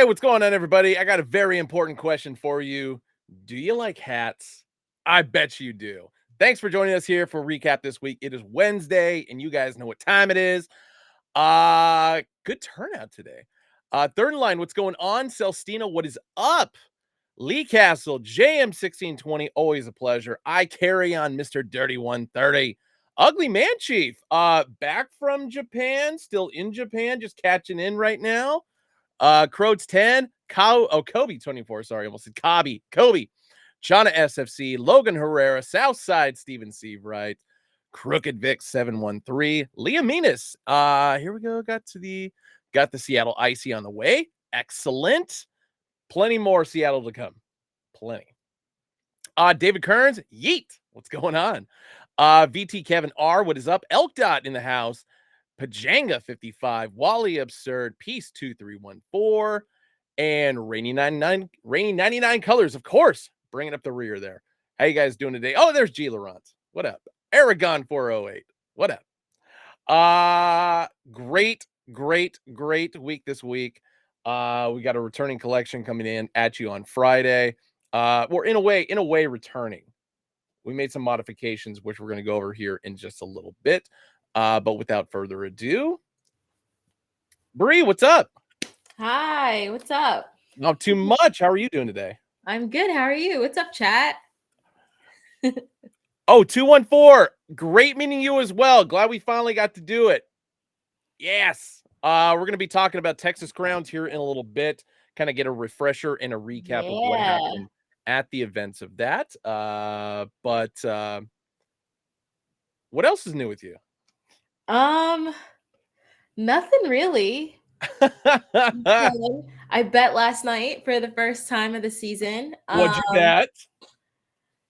Hey, what's going on, everybody? I got a very important question for you. Do you like hats? I bet you do. Thanks for joining us here for recap this week. It is Wednesday, and you guys know what time it is. Good turnout today. Third in line, what's going on? Celestina, what is up? Lee Castle, JM1620, always a pleasure. I carry on Mr. Dirty 130. Ugly Man Chief, back from Japan, still in Japan, just catching in right now. Croats 10, Kobe 24, sorry, almost said Kobe, Chana SFC, Logan Herrera, Southside, Steven Seavright, Crooked Vic 713, Liam Menas. Here we go. Got the Seattle Icy on the way. Excellent. Plenty more Seattle to come. Plenty. David Kearns, yeet. What's going on? VT Kevin R, what is up? Elk Dot in the house. Pajanga 55, Wally Absurd, Peace 2314, and Rainy 99 Colors, of course, bringing up the rear there. How you guys doing today? Oh, there's G. Laurent. What up? Aragon 408. What up? Great week this week. We got a returning collection coming in at you on Friday. We're in a way returning. We made some modifications, which we're going to go over here in just a little bit. But without further ado, Bree, what's up? Hi, what's up? Not too much. How are you doing today? I'm good. How are you? What's up, chat? 214. Great meeting you as well. Glad we finally got to do it. Yes. We're going to be talking about Texas Grounds here in a little bit. Kind of get a refresher and a recap of what happened at the events of that. But what else is new with you? Nothing really. I bet last night for the first time of the season. What'd you bet?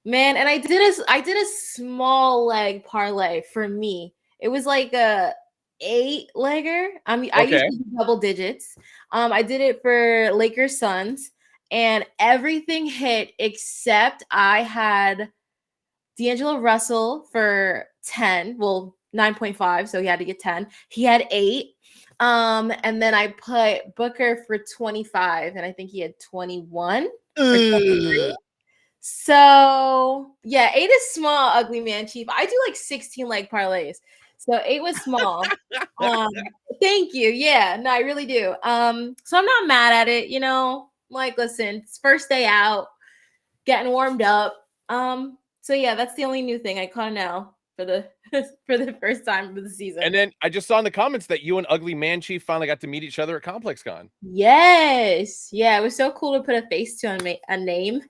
Man, and I did a small leg parlay for me. It was like a 8-legger. I usually do double digits. I did it for Lakers Suns, and everything hit except I had D'Angelo Russell for 10. Well, 9.5, so he had to get 10. He had 8. And then I put Booker for 25, and I think he had 21 or 23. So yeah, 8 is small, Ugly Man Chief. I do like 16 leg parlays. So 8 was small. Thank you. Yeah, no, I really do. So I'm not mad at it, like, listen, it's first day out, getting warmed up. So yeah, that's the only new thing I caught now for the first time of the season. And then I just saw in the comments that you and Ugly Man Chief finally got to meet each other at ComplexCon. Yes. Yeah, it was so cool to put a face to a name.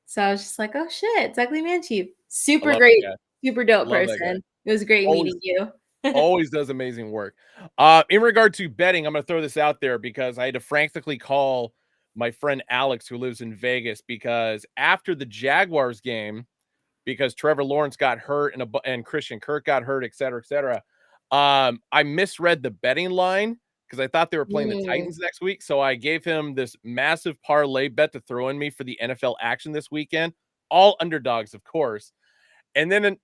So I was just like, oh shit, it's Ugly Man Chief. Super great, super dope person. It was great meeting you. Always does amazing work. In regard to betting, I'm going to throw this out there because I had to frantically call my friend Alex, who lives in Vegas, because after the Jaguars game, because Trevor Lawrence got hurt and Christian Kirk got hurt, et cetera, I misread the betting line because I thought they were playing the Titans next week. So I gave him this massive parlay bet to throw in me for the NFL action this weekend. All underdogs, of course. And then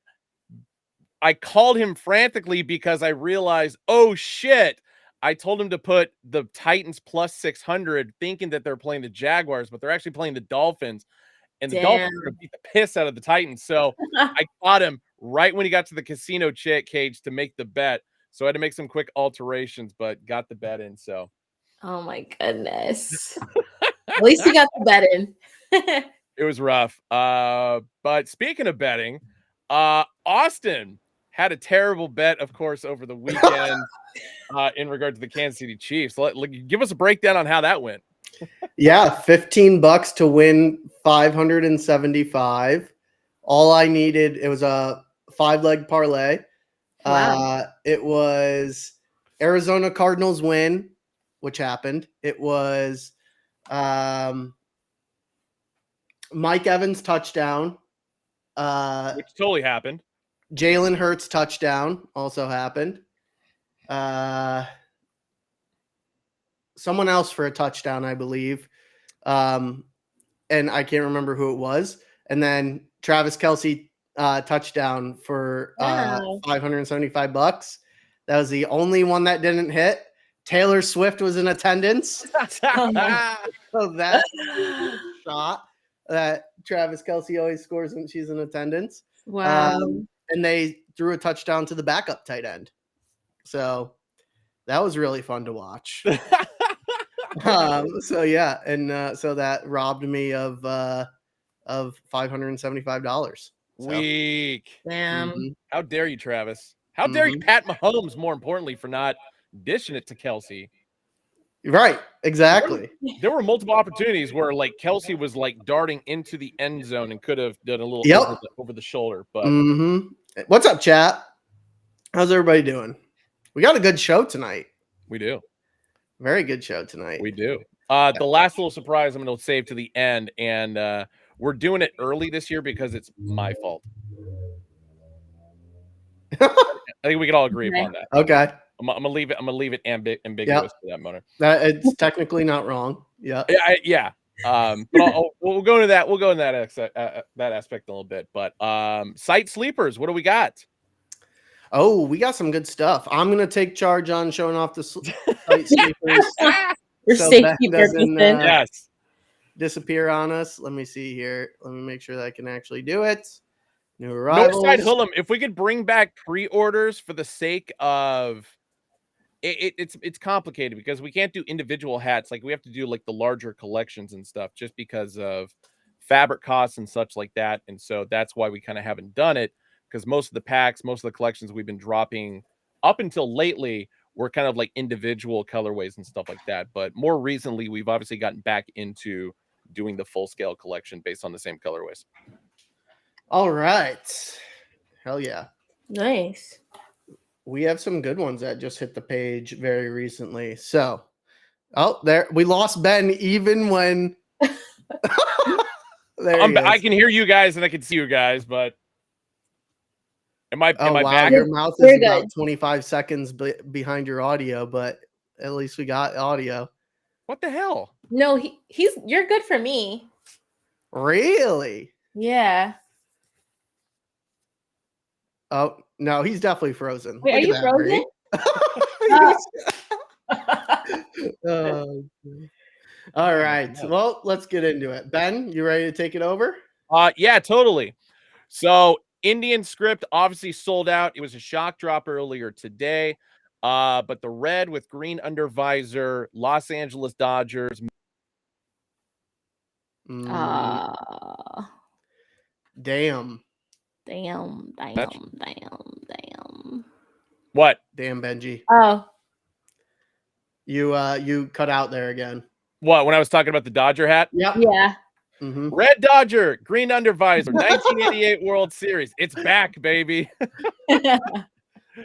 I called him frantically because I realized, oh, shit. I told him to put the Titans plus 600 thinking that they're playing the Jaguars, but they're actually playing the Dolphins. And the Dolphins are going to beat the piss out of the Titans. So I caught him right when he got to the casino cage to make the bet. So I had to make some quick alterations, but got the bet in. So, oh my goodness. At least you got the bet in. It was rough. But speaking of betting, Austin had a terrible bet, of course, over the weekend in regard to the Kansas City Chiefs. Give us a breakdown on how that went. Yeah, $15 to win 575. All I needed, it was a 5-leg parlay. Wow. It was Arizona Cardinals win, which happened. It was Mike Evans touchdown. Which totally happened. Jalen Hurts touchdown also happened. Someone else for a touchdown, I believe. And I can't remember who it was. And then Travis Kelce touchdown for $575. That was the only one that didn't hit. Taylor Swift was in attendance. So that's a shot that Travis Kelce always scores when she's in attendance. Wow. And they threw a touchdown to the backup tight end. So that was really fun to watch. So yeah, and so that robbed me of $575. So. Weak. Damn. How dare you, Travis? How dare you, Pat Mahomes, more importantly, for not dishing it to Kelce? Right, exactly. There were multiple opportunities where like Kelce was like darting into the end zone and could have done a little over the shoulder. But what's up, chat? How's everybody doing? We got a good show tonight. We do. Very good show tonight. We do. The last little surprise I'm going to save to the end, and we're doing it early this year because it's my fault. I think we can all agree upon that. Okay. I'm gonna leave it. I'm gonna leave it ambiguous for that moment. It's technically not wrong. Yeah. Yeah. But we'll go into that. We'll go into that aspect a little bit. But site sleepers. What do we got? Oh, we got some good stuff. I'm gonna take charge on showing off the site sleepers. For safety purposes. Yes. Disappear on us. Let me see here. Let me make sure that I can actually do it. New arrivals. Northside Hullam, if we could bring back pre-orders for the sake of it's complicated because we can't do individual hats. Like we have to do like the larger collections and stuff just because of fabric costs and such like that. And so that's why we kind of haven't done it, because most of the packs, most of the collections we've been dropping up until lately were kind of like individual colorways and stuff like that. But more recently, we've obviously gotten back into doing the full scale collection based on the same colorways. All right. Hell yeah. Nice. We have some good ones that just hit the page very recently. So, there we lost Ben even when I can hear you guys and I can see you guys, but am I back? Your mouth is about 25 seconds behind your audio, but at least we got audio. What the hell? No, you're good for me. Really? Yeah. Oh no, he's definitely frozen. Wait, are you frozen? All right. Well, let's get into it. Ben, you ready to take it over? Yeah, totally. So Indian script obviously sold out. It was a shock drop earlier today. But the red with green under visor, Los Angeles Dodgers. Damn. What? Damn, Benji. Oh. You cut out there again. What? When I was talking about the Dodger hat? Yep. Yeah. Red Dodger, green under visor, 1988 World Series. It's back, baby.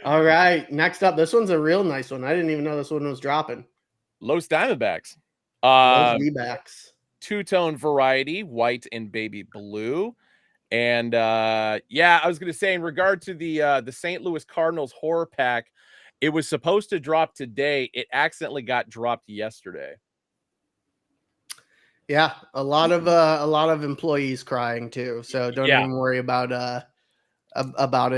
All right. Next up, this one's a real nice one. I didn't even know this one was dropping. Los Diamondbacks. Los D-backs. Two-tone variety, white and baby blue. And yeah, I was going to say in regard to the St. Louis Cardinals horror pack, it was supposed to drop today. It accidentally got dropped yesterday. Yeah, a lot of employees crying too. So don't even worry about it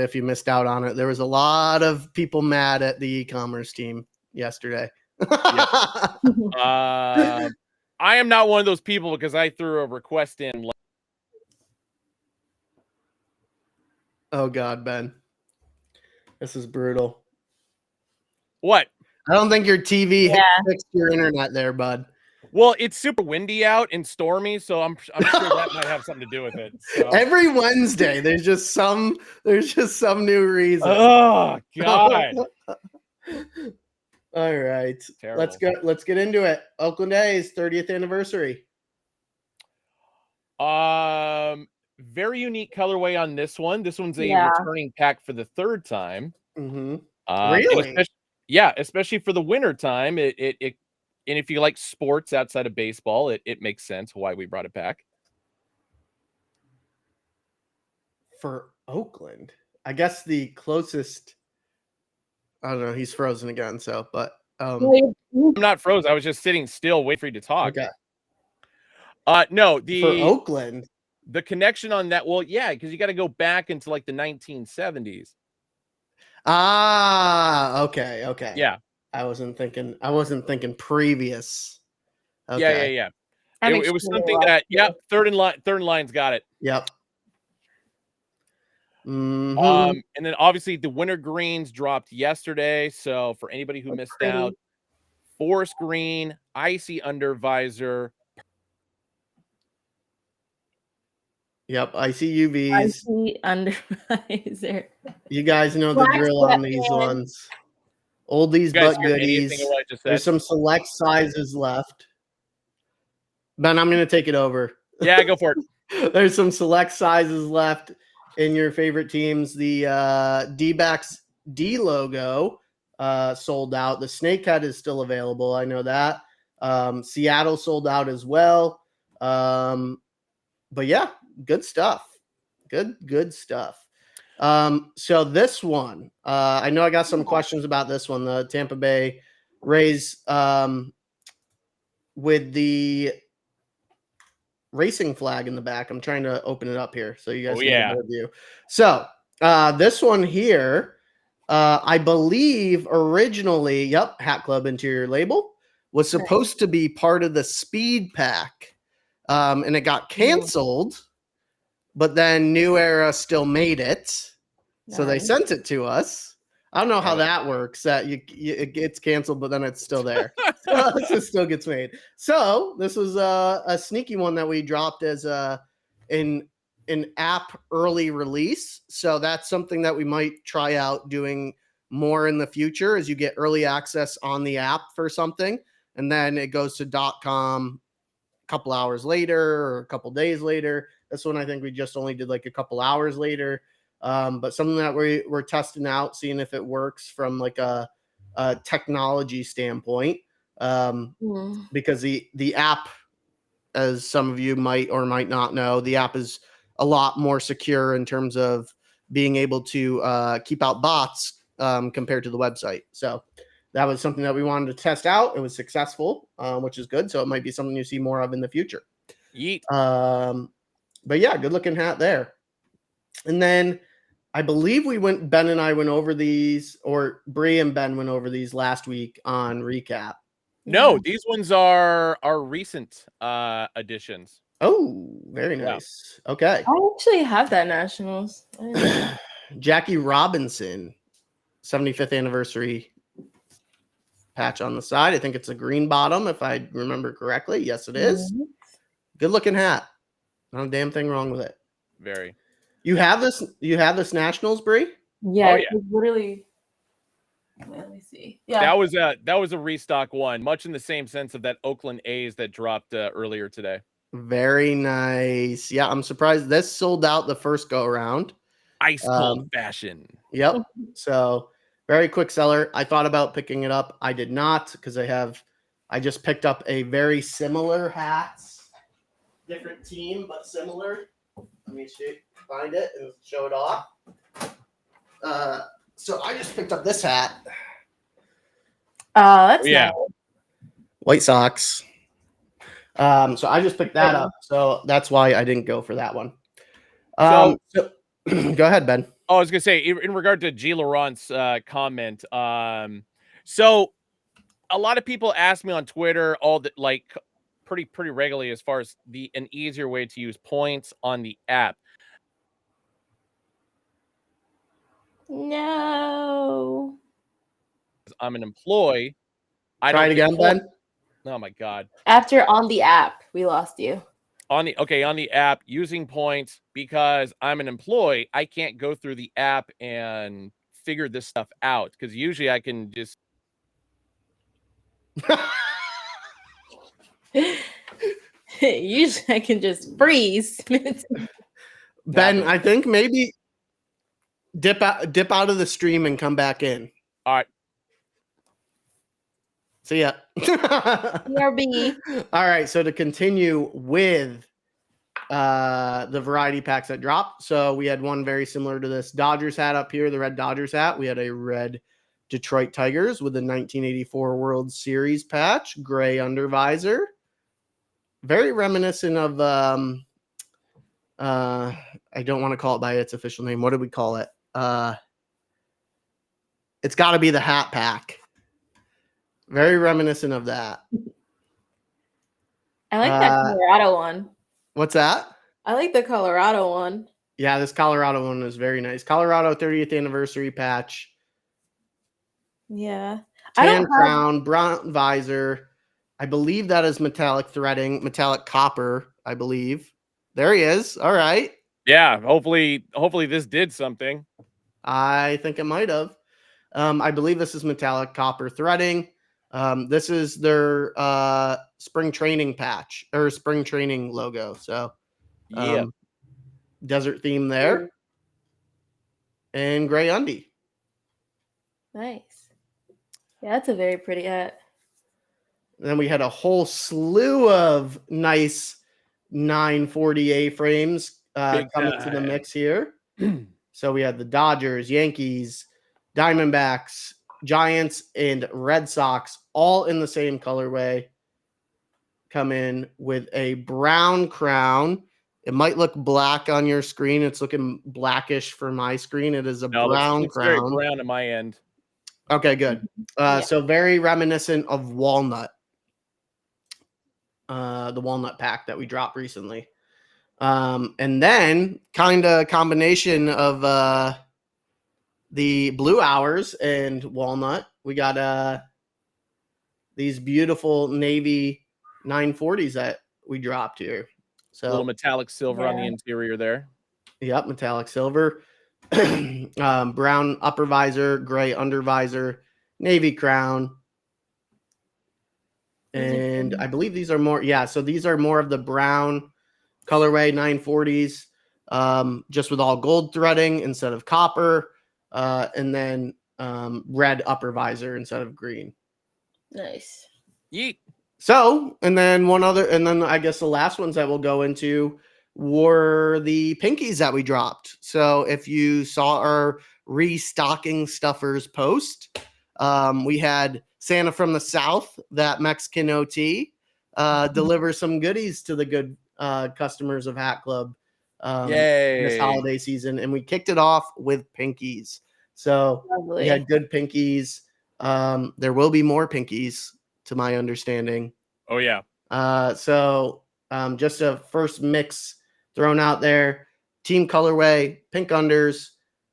if you missed out on it. There was a lot of people mad at the e-commerce team yesterday. I am not one of those people because I threw a request in. Oh God, Ben, this is brutal. What? I don't think your TV fixed your internet there, bud. Well, it's super windy out and stormy, so I'm sure that might have something to do with it. So. Every Wednesday, there's just some new reason. Oh God! All right, Terrible. Let's get into it. Oakland A's 30th anniversary. Very unique colorway on this one. This one's a returning pack for the third time. Really? Especially for the winter time. It and if you like sports outside of baseball, it makes sense why we brought it back. For Oakland, I guess the closest. I don't know. He's frozen again. So, but I'm not frozen. I was just sitting still, waiting for you to talk. Okay. No, for Oakland, the connection on that. Well, yeah, because you got to go back into like the 1970s. Okay. Yeah. I wasn't thinking previous. Okay. Yeah. I'm It was extremely something lost. that, yep, third and line's got it. Yep. Mm-hmm. And then obviously the winter greens dropped yesterday. So for anybody who missed out, forest green, icy under visor. Yep. I see UVs. Icy under visor. You guys know the Black drill on these sweatpants. ones. Oldies You guys but hear anything goodies. of what I just said? There's some select sizes left. Ben, I'm going to take it over. Yeah, go for it. There's some select sizes left in your favorite teams. The D-backs D logo sold out. The snakehead is still available. I know that. Seattle sold out as well. But yeah, good stuff. Good stuff. So this one, I know I got some questions about this one. The Tampa Bay Rays with the racing flag in the back. I'm trying to open it up here so you guys can get a better view. So this one here, I believe originally, yep, Hat Club interior label was supposed to be part of the speed pack, and it got canceled. But then New Era still made it, so they sent it to us. I don't know how that works. That it gets canceled, but then it's still there. So it still gets made. So this was a sneaky one that we dropped as an app early release. So that's something that we might try out doing more in the future, as you get early access on the app for something, and then it goes to .com a couple hours later or a couple days later. This one, I think we just only did like a couple hours later. But something that we're testing out, seeing if it works from like a technology standpoint. Because the app, as some of you might or might not know, the app is a lot more secure in terms of being able to keep out bots compared to the website. So that was something that we wanted to test out. It was successful, which is good. So it might be something you see more of in the future. Yeet. But yeah, good looking hat there. And then I believe Ben and I went over these, or Bree and Ben went over these last week on ReCap. No, these ones are recent additions. Oh, very nice. Yeah. Okay. I actually have that Nationals. Jackie Robinson, 75th anniversary patch on the side. I think it's a green bottom, if I remember correctly. Yes, it is. Good looking hat. Not a damn thing wrong with it. Very. You have this Nationals, Bree? Yeah, it's literally. Let me see. Yeah, that was a restock one, much in the same sense of that Oakland A's that dropped earlier today. Very nice. Yeah, I'm surprised this sold out the first go around. Ice cold fashion. Yep. So very quick seller. I thought about picking it up. I did not, because I just picked up a very similar hat. Different team, but similar. Let me find it and show it off. So I just picked up this hat. Oh, that's nice. White Sox. So I just picked that up. So that's why I didn't go for that one. So go ahead, Ben. Oh, I was gonna say, in regard to G. Laurent's comment. So a lot of people ask me on Twitter pretty regularly as far as an easier way to use points on the app. No. I'm an employee. Try it again, Ben. Oh my God. After on the app, we lost you. On the app, using points, because I'm an employee, I can't go through the app and figure this stuff out, because usually I can just usually I can just freeze. Ben, I think maybe dip out of the stream and come back in. All right. See ya. BRB. All right. So to continue with the variety packs that dropped. So we had one very similar to this Dodgers hat up here, the red Dodgers hat. We had a red Detroit Tigers with the 1984 World Series patch, gray under visor. Very reminiscent of I don't want to call it by its official name. What did we call it? It's got to be the hat pack. Very reminiscent of that. I like that Colorado one. What's that? I like the Colorado one. Yeah, this Colorado one is very nice. Colorado 30th anniversary patch. Yeah. Tan crown, brown visor. I believe that is metallic threading, metallic copper, I believe. There he is. All right. Yeah, hopefully this did something. I think it might have. I believe this is metallic copper threading. This is their spring training patch or spring training logo. So, desert theme there. And gray undie. Nice. Yeah, that's a very pretty hat. Then we had a whole slew of nice 940 A-frames coming to the mix here. So we had the Dodgers, Yankees, Diamondbacks, Giants, and Red Sox all in the same colorway. Come in with a brown crown. It might look black on your screen. It's looking blackish for my screen. It is a brown crown. Very brown on my end. Okay, good. So very reminiscent of walnut. The walnut pack that we dropped recently. And then kind of combination of the blue hours and walnut. We got these beautiful navy 940s that we dropped here. So a little metallic silver on the interior there. Yep, metallic silver. Brown upper visor, gray under visor, navy crown. And I believe these are more, so these are more of the brown colorway 940s, just with all gold threading instead of copper, and then red upper visor instead of green. Nice. Yeet. So, and then I guess the last ones that we'll go into were the pinkies that we dropped. So if you saw our restocking stuffers post, we had Santa from the South, that Mexican OT, deliver some goodies to the good customers of Hat Club this holiday season. And we kicked it off with pinkies. So we had good pinkies. There will be more pinkies, to my understanding. Oh, yeah. So just a first mix thrown out there. Team colorway, pink unders.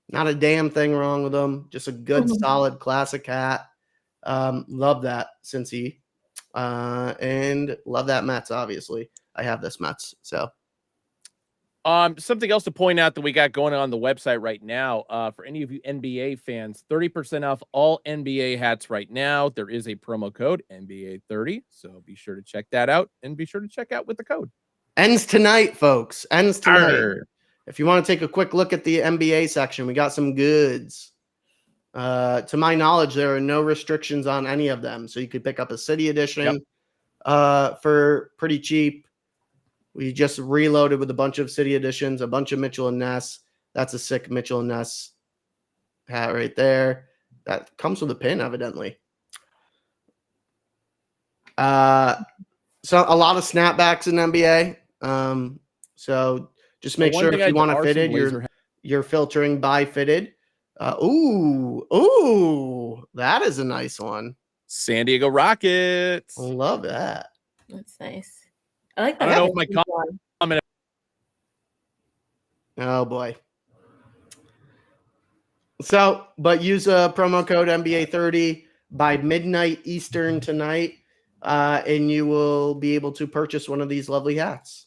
Not a damn thing wrong with them. Just a good, solid classic hat. Love that Cincy. And love that Mets, obviously. I have this Mets, so. Something else to point out that we got going on the website right now, for any of you NBA fans, 30% off all NBA hats right now. There is a promo code NBA30, so be sure to check that out and be sure to check out with the code. Ends tonight, folks. Ends tonight. If you want to take a quick look at the NBA section, we got some goods. To my knowledge, there are no restrictions on any of them, so you could pick up a City Edition for pretty cheap. We just reloaded with a bunch of City Editions, a bunch of Mitchell and Ness. That's a sick Mitchell and Ness hat right there. That comes with a pin, evidently. So a lot of snapbacks in NBA. So just make sure if you want a fitted, you're filtering by fitted. Ooh, that is a nice one. San Diego Rockets. I love that. That's nice. I like that. I don't know if my comment. Oh boy. So, but use a promo code NBA30 by midnight Eastern tonight, and you will be able to purchase one of these lovely hats.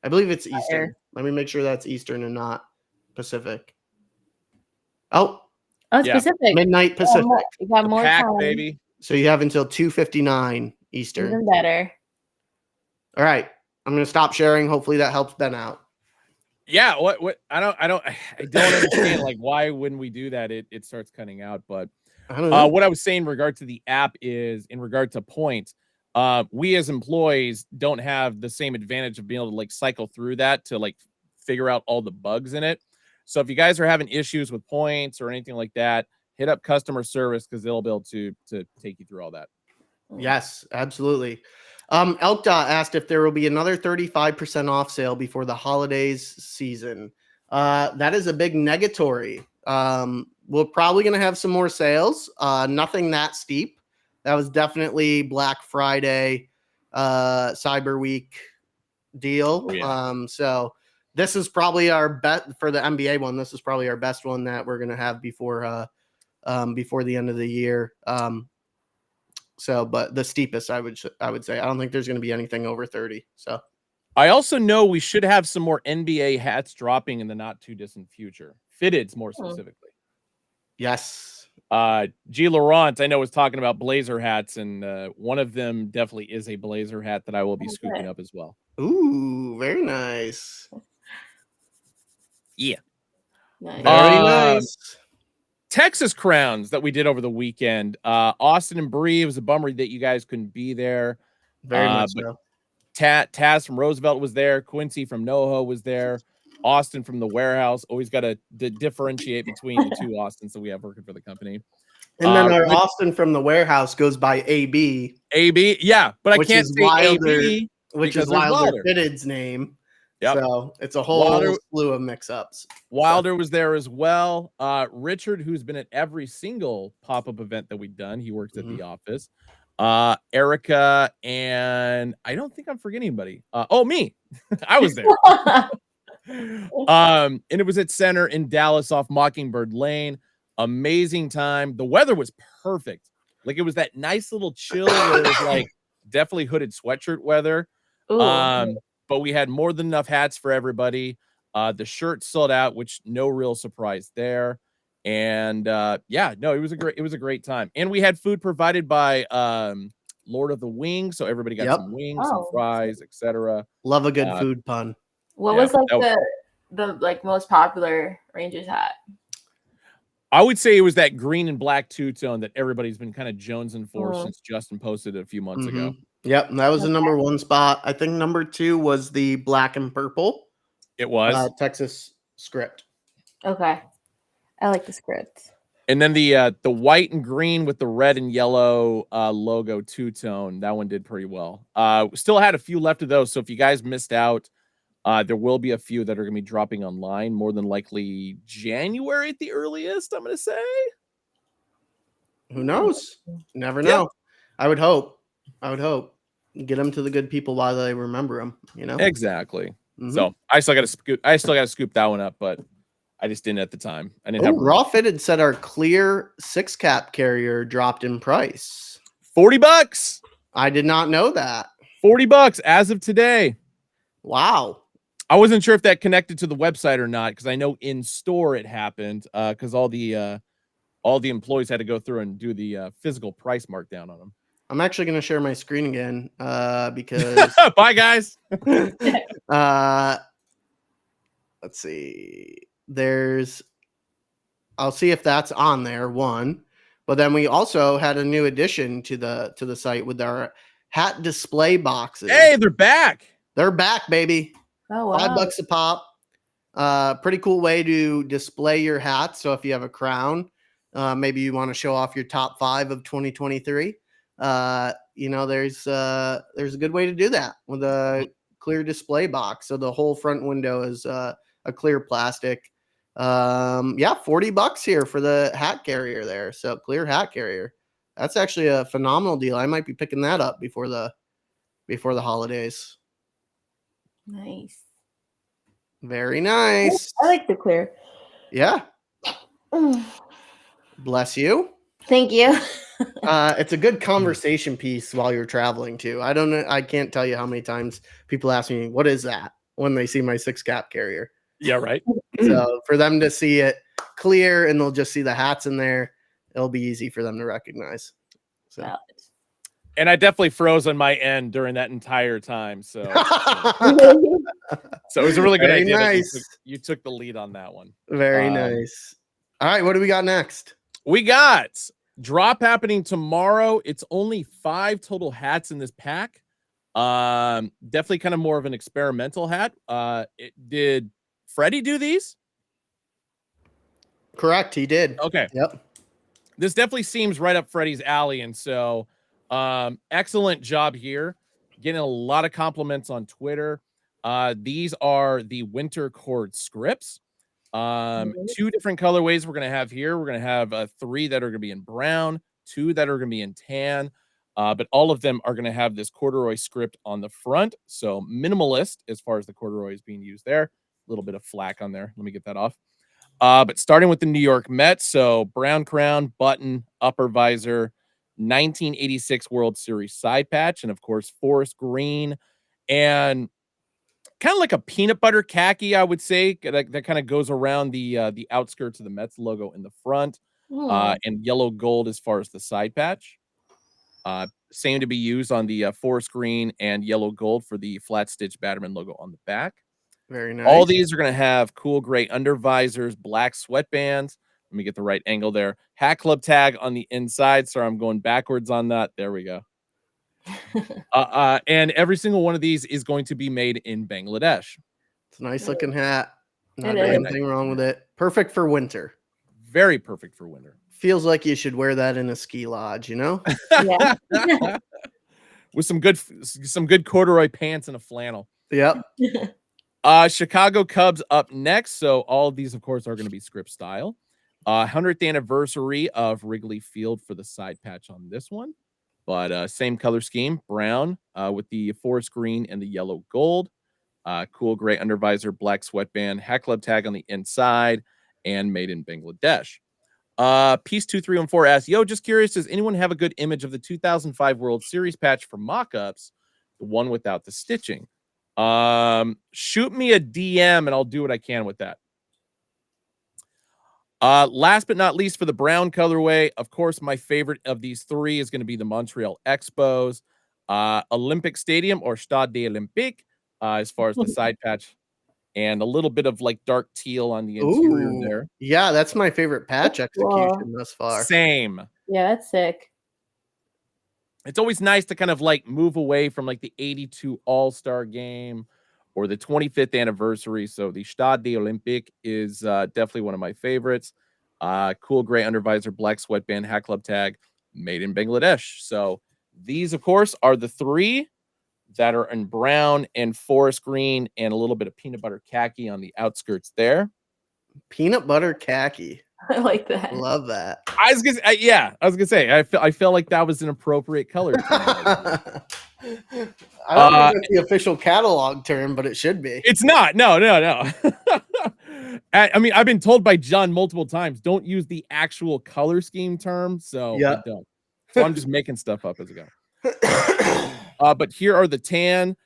I believe it's Eastern. Let me make sure that's Eastern and not Pacific. Oh, it's Pacific. Midnight Pacific. You got more time, baby. So you have until 2:59 Eastern. Even better. All right. I'm going to stop sharing. Hopefully that helps Ben out. Yeah. What? I don't understand like why when we do that, it starts cutting out. But what I was saying in regard to the app is in regard to points. We as employees don't have the same advantage of being able to like cycle through that to like figure out all the bugs in it. So if you guys are having issues with points or anything like that, hit up customer service because they'll be able to take you through all that. Yes, absolutely. Elk Dot asked if there will be another 35% off sale before the holidays season. That is a big negatory. we're probably going to have some more sales. Nothing that steep. That was definitely Black Friday, Cyber Week deal. Oh, yeah. So this is probably our bet for the NBA one. This is probably our best one that we're going to have before the end of the year. But the steepest, I would say. I don't think there's going to be anything over 30. So I also know we should have some more NBA hats dropping in the not too distant future. Fitteds, more specifically. Yes. G. Laurent, I know, was talking about Blazer hats, and one of them definitely is a Blazer hat that I will be scooping up as well. Ooh, very nice. Yeah. Nice. Very nice. Texas crowns that we did over the weekend. Austin and Bree, it was a bummer that you guys couldn't be there. Very much so. Taz from Roosevelt was there. Quincy from NoHo was there. Austin from the Warehouse. Always got to differentiate between the two Austins that we have working for the company. And then our Austin from the Warehouse goes by AB. AB, yeah, but I can't say Wilder, AB, which is Wilder Fitted's name. Yep. So it's a whole slew of mix-ups. Wilder was there as well. Richard, who's been at every single pop-up event that we've done, he works at the office. Erica, and I don't think I'm forgetting anybody. Me. I was there. And it was at Center in Dallas off Mockingbird Lane. Amazing time. The weather was perfect. Like, it was that nice little chill where it was like definitely hooded sweatshirt weather. But we had more than enough hats for everybody. The shirts sold out, which no real surprise there. And it was a great time. And we had food provided by Lord of the Wings, so everybody got some wings, some fries, etc. Love a good food pun. What was like the most popular Rangers hat? I would say it was that green and black two-tone that everybody's been kind of jonesing for since Justin posted it a few months ago. Yep, that was the number one spot. I think number 2 was the black and purple. It was Texas script. Okay, I like the script. And then the white and green with the red and yellow logo two-tone, that one did pretty well. Still had a few left of those, so if you guys missed out, there will be a few that are going to be dropping online, more than likely January at the earliest, I'm going to say. Who knows? Never know. I would hope. Get them to the good people while they remember them, you know? Exactly. So I still got to scoop that one up, but I just didn't at the time. I didn't have Raw Fitted said our clear 6-cap carrier dropped in price. $40. I did not know that. $40 as of today. Wow. I wasn't sure if that connected to the website or not, because I know in store it happened, because all the employees had to go through and do the physical price markdown on them. I'm actually going to share my screen again because bye guys. Let's see. I'll see if that's on there, one. But then we also had a new addition to the site with our hat display boxes. Hey, they're back. They're back, baby. Oh, wow. $5 a pop. Pretty cool way to display your hat. So if you have a crown, maybe you want to show off your top 5 of 2023. There's a good way to do that with a clear display box. So the whole front window is a clear plastic. $40 here for the hat carrier there. So clear hat carrier. That's actually a phenomenal deal. I might be picking that up before the holidays. Nice. Very nice. I like the clear. Yeah. Bless you. Thank you. It's a good conversation piece while you're traveling too. I don't know. I can't tell you how many times people ask me, what is that, when they see my 6-cap carrier. Yeah, right. So for them to see it clear and they'll just see the hats in there, it'll be easy for them to recognize. So. And I definitely froze on my end during that entire time. So, so it was a really good idea. Nice. You took the lead on that one. Very nice. All right. What do we got next? We got drop happening tomorrow. It's only 5 total hats in this pack. Definitely kind of more of an experimental hat. Did Freddie do these? Correct. He did. Okay. Yep. This definitely seems right up Freddie's alley. And so excellent job here. Getting a lot of compliments on Twitter. These are the winter cord scripts. Two different colorways we're going to have here. We're going to have 3 that are going to be in brown, 2 that are going to be in tan. But all of them are going to have this corduroy script on the front. So minimalist as far as the corduroy is being used there. A little bit of flack on there. Let me get that off. But starting with the New York Mets. So brown crown, button, upper visor, 1986 World Series side patch, and of course, forest green and kind of like a peanut butter khaki, I would say. That kind of goes around the outskirts of the Mets logo in the front, and yellow gold as far as the side patch. Same to be used on the forest green and yellow gold for the flat stitch Batterman logo on the back. Very nice. All these are going to have cool gray under visors, black sweatbands. Let me get the right angle there. Hat Club tag on the inside. Sorry, I'm going backwards on that. There we go. And every single one of these is going to be made in Bangladesh. It's a nice looking hat. Not It anything wrong with it. Perfect for winter. Very perfect for winter. Feels like you should wear that in a ski lodge, you know? Yeah. With some good corduroy pants and a flannel. Yep. Chicago Cubs up next. So all of these, of course, are going to be script style. 100th anniversary of Wrigley Field for the side patch on this one. But same color scheme, brown with the forest green and the yellow gold. Cool gray undervisor, black sweatband, Hat Club tag on the inside, and made in Bangladesh. Piece 2314 asks, yo, just curious, does anyone have a good image of the 2005 World Series patch for mock-ups, the one without the stitching? Shoot me a DM and I'll do what I can with that. Last but not least, for the brown colorway, of course, my favorite of these 3 is going to be the Montreal Expos, Olympic Stadium or Stade des Olympiques, as far as the side patch, and a little bit of like dark teal on the interior there. Yeah, that's my favorite patch execution thus far. Same. Yeah, that's sick. It's always nice to kind of like move away from like the 82 All-Star game or the 25th anniversary. So the Stade des Olympiques is definitely one of my favorites. Cool gray undervisor, black sweatband, Hat Club tag, made in Bangladesh. So these, of course, are the 3 that are in brown and forest green and a little bit of peanut butter khaki on the outskirts there. Peanut butter khaki. I like that. Love that. I was gonna say, I feel like that was an appropriate color. I don't know if it's the official catalog term, but it should be. It's not. No. I mean, I've been told by John multiple times, don't use the actual color scheme term. So I don't. So I'm just making stuff up as I go. But here are the tan.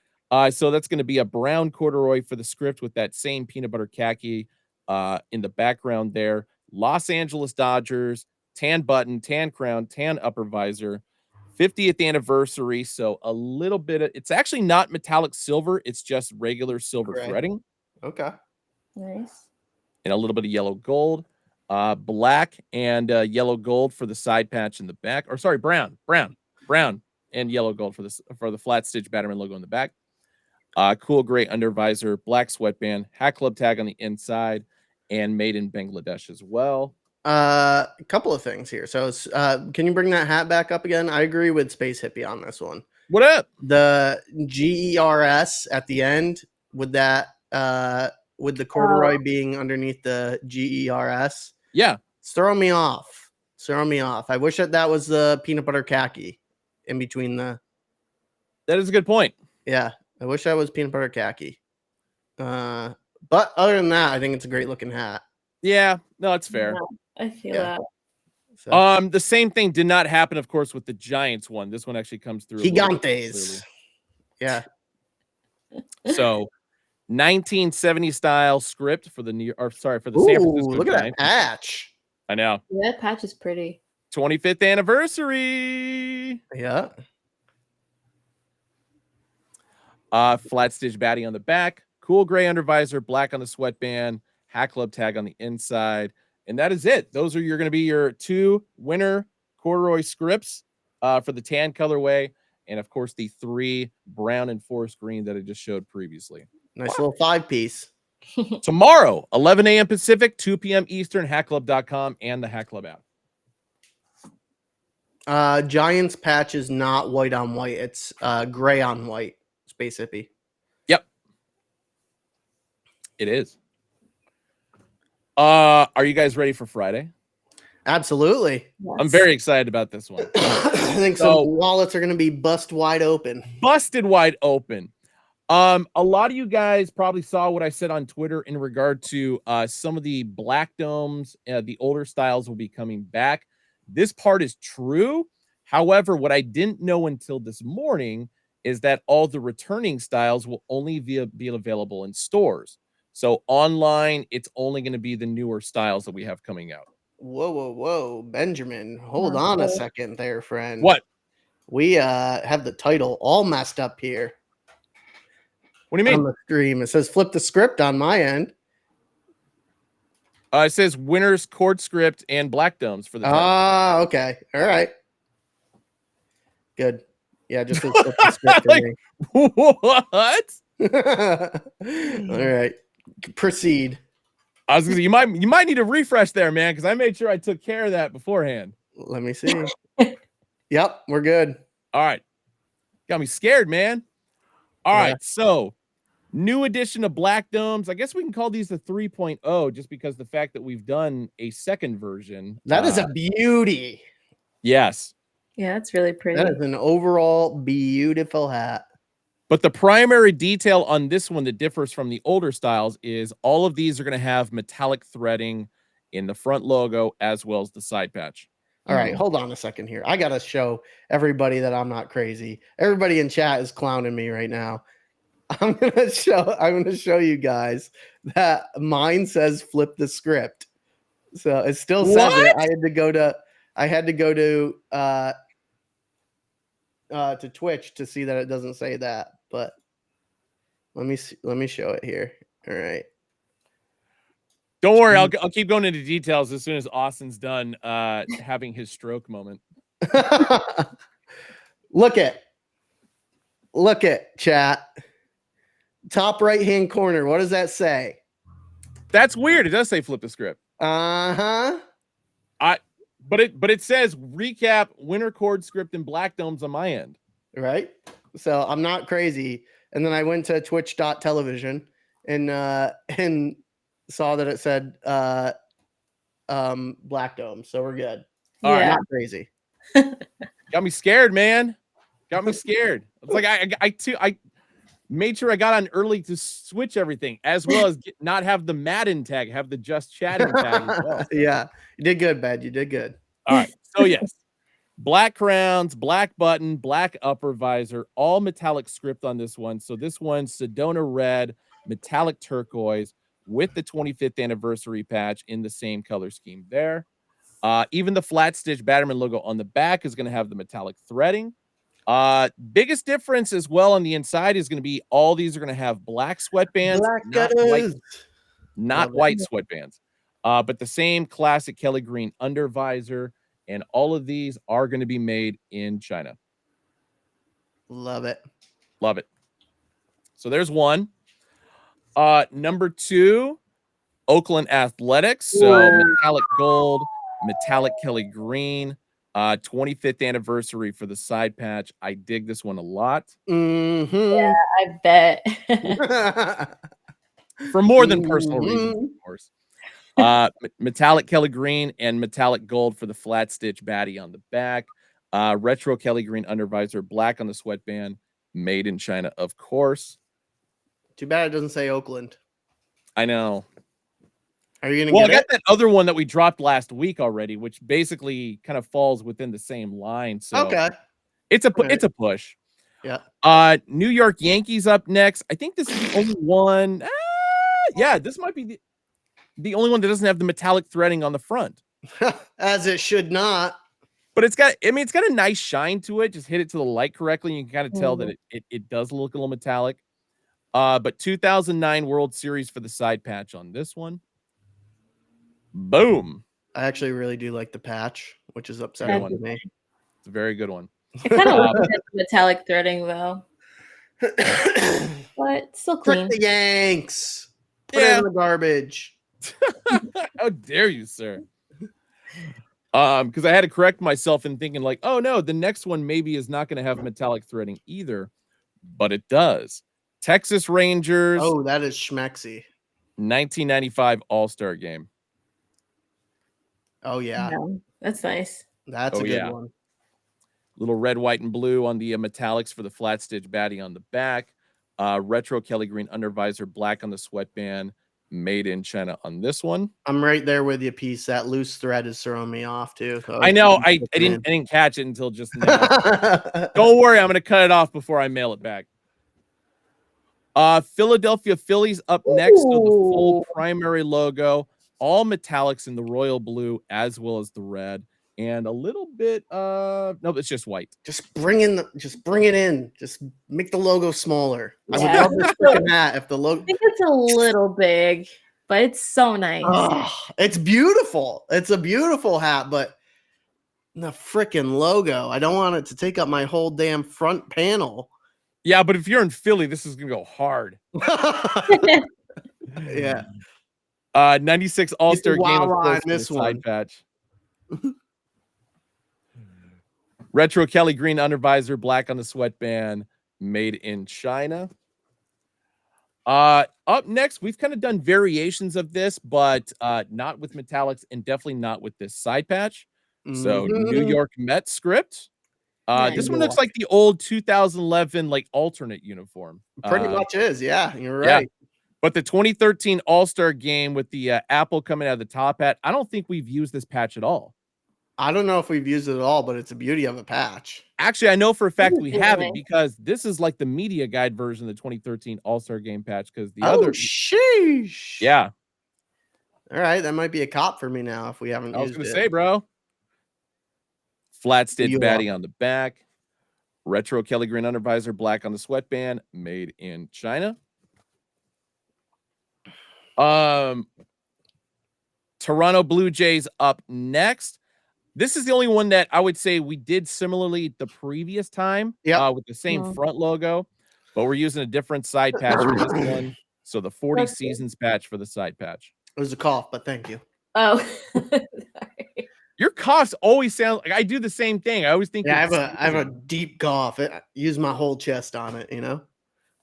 So that's going to be a brown corduroy for the script with that same peanut butter khaki in the background there. Los Angeles Dodgers, tan button, tan crown, tan upper visor, 50th anniversary. So a little bit of, it's actually not metallic silver. It's just regular silver threading. Okay. Nice. And a little bit of yellow gold, black and yellow gold for the side patch in the back, or sorry, brown and yellow gold for the flat stitch Batterman logo in the back. Cool gray undervisor, black sweatband, Hat Club tag on the inside, and made in Bangladesh as well. A couple of things here. So can you bring that hat back up again? I agree with Space Hippie on this one. What up? The GERS at the end with that with the corduroy being underneath the GERS. Yeah. It's throwing me off. I wish that was the peanut butter khaki in between the. That is a good point. Yeah. I wish that was peanut butter khaki. But other than that, I think it's a great looking hat. Yeah, no, it's fair. Yeah, I feel that. So. The same thing did not happen, of course, with the Giants one. This one actually comes through. Gigantes. Yeah. So 1970 style script for the San Francisco look Giants. at that patch. I know. Yeah, that patch is pretty. 25th anniversary. Yeah. Flat stitch batty on the back, cool gray undervisor, black on the sweatband, Hat Club tag on the inside, and that is it. Those are going to be your 2 winter corduroy scripts for the tan colorway, and of course the 3 brown and forest green that I just showed previously. Nice little 5-piece. Tomorrow, 11 a.m. Pacific, 2 p.m. Eastern, hatclub.com and the Hat Club app. Giants patch is not white on white. It's gray on white. Space Hippie. Yep. It is. Are you guys ready for Friday? Absolutely. Yes. I'm very excited about this one. I think some wallets are going to be bust wide open. Busted wide open. A lot of you guys probably saw what I said on Twitter in regard to some of the black domes. The older styles will be coming back. This part is true. However, what I didn't know until this morning is that all the returning styles will only be available in stores. So online, it's only going to be the newer styles that we have coming out. Whoa, Benjamin, hold on a second there, friend. What? We have the title all messed up here. What do you mean? On the stream, it says flip the script on my end. It says winners, cord script, and black domes for the title. Ah, okay. All right. Good. Yeah, just flip the script for me. What? All right. Proceed. I was gonna say you might need to refresh there, man, because I made sure I took care of that beforehand. Let me see. Yep, we're good. All right. Got me scared, man. All right, so new edition of Black Domes. I guess we can call these the 3.0 just because the fact that we've done a second version. That is a beauty. Yes. Yeah, it's really pretty. That is an overall beautiful hat. But the primary detail on this one that differs from the older styles is all of these are going to have metallic threading in the front logo as well as the side patch. All right, hold on a second here. I got to show everybody that I'm not crazy. Everybody in chat is clowning me right now. I'm going to show you guys that mine says flip the script. So it still says it. I had to go to Twitch to see that it doesn't say that, but let me show it here. All right. Don't worry, I'll keep going into details as soon as Austin's done having his stroke moment. Look at chat. Top right-hand corner. What does that say? That's weird. It does say flip the script. Uh-huh. But it says recap, winter cord script, and black domes on my end. Right. So I'm not crazy. And then I went to twitch.television and saw that it said black dome. So we're good. All right. Not crazy. Got me scared, man. Got me scared. It's like I made sure I got on early to switch everything, as well as not have the Madden tag, have the just chatting tag as well. Yeah, you did good, Bed. You did good. All right. So yes, black crowns, black button, black upper visor, all metallic script on this one. So this one's Sedona red, metallic turquoise with the 25th anniversary patch in the same color scheme there. Even the flat stitch Batterman logo on the back is going to have the metallic threading. Biggest difference as well on the inside is going to be all these are going to have black sweatbands, not white sweatbands. But the same classic Kelly green under visor, and all of these are going to be made in China. Love it. Love it. So there's one. Number 2, Oakland Athletics. So metallic gold, metallic Kelly green. 25th anniversary for the side patch. I dig this one a lot. Yeah, I bet. For more than personal reasons, of course. Metallic Kelly green and metallic gold for the flat stitch baddie on the back. Retro Kelly green undervisor, black on the sweatband, made in China, of course. Too bad it doesn't say Oakland. I know. Are you gonna get I got that other one that we dropped last week already, which basically kind of falls within the same line. So okay, it's a push. Yeah. New York Yankees up next. I think this is the only one. Yeah, this might be the only one that doesn't have the metallic threading on the front. As it should not. But it's got a nice shine to it. Just hit it to the light correctly, and you can kind of tell that it does look a little metallic. But 2009 World Series for the side patch on this one. Boom. I actually really do like the patch, which is upsetting to me. It's a very good one. I kind of looks at the metallic threading though. But still clean. Frick the Yanks. Put it in the garbage. How dare you, sir? Because I had to correct myself in thinking like, oh no, the next one maybe is not going to have metallic threading either, but it does. Texas Rangers. Oh, that is schmexy. 1995 All-Star Game. Oh yeah, that's nice. That's a good one. Little red, white, and blue on the metallics for the flat stitch baddie on the back. Retro Kelly green undervisor, black on the sweatband, made in China on this one. I'm right there with you, piece. That loose thread is throwing me off too. I know. I didn't catch it until just now. Don't worry, I'm gonna cut it off before I mail it back. Philadelphia Phillies up next. So the full primary logo, all metallics in the royal blue as well as the red, and a little bit no, it's just white. Just bring it in. Just make the logo smaller. I would love this freaking hat if the logo. I think it's a little big, but it's so nice. Oh, it's beautiful. It's a beautiful hat, but the freaking logo. I don't want it to take up my whole damn front panel. Yeah, but if you're in Philly, this is gonna go hard. Yeah. 96 All-Star game, of course, this side patch. Retro Kelly green undervisor, black on the sweatband, made in China. Up next, we've kind of done variations of this, but not with metallics and definitely not with this side patch. So New York Mets script. This one looks like the old 2011 like alternate uniform. Pretty much is, yeah. You're right. Yeah. But the 2013 All-Star game with the apple coming out of the top hat, I don't think we've used this patch at all. I don't know if we've used it at all, but it's a beauty of a patch. Actually, I know for a fact we haven't, because this is like the media guide version of the 2013 All-Star game patch, because the other sheesh. Yeah. All right, that might be a cop for me now if we haven't used it. I was gonna say, bro. Flat stitch baddie on the back. Retro Kelly green undervisor, black on the sweatband, made in China. Toronto Blue Jays up next. This is the only one that I would say we did similarly the previous time, with the same front logo, but we're using a different side patch for this one. So the 40 seasons patch for the side patch. It was a cough, but thank you. Oh, sorry. Your coughs always sound like I do the same thing. I always think. Yeah, I have a deep cough. I use my whole chest on it, you know.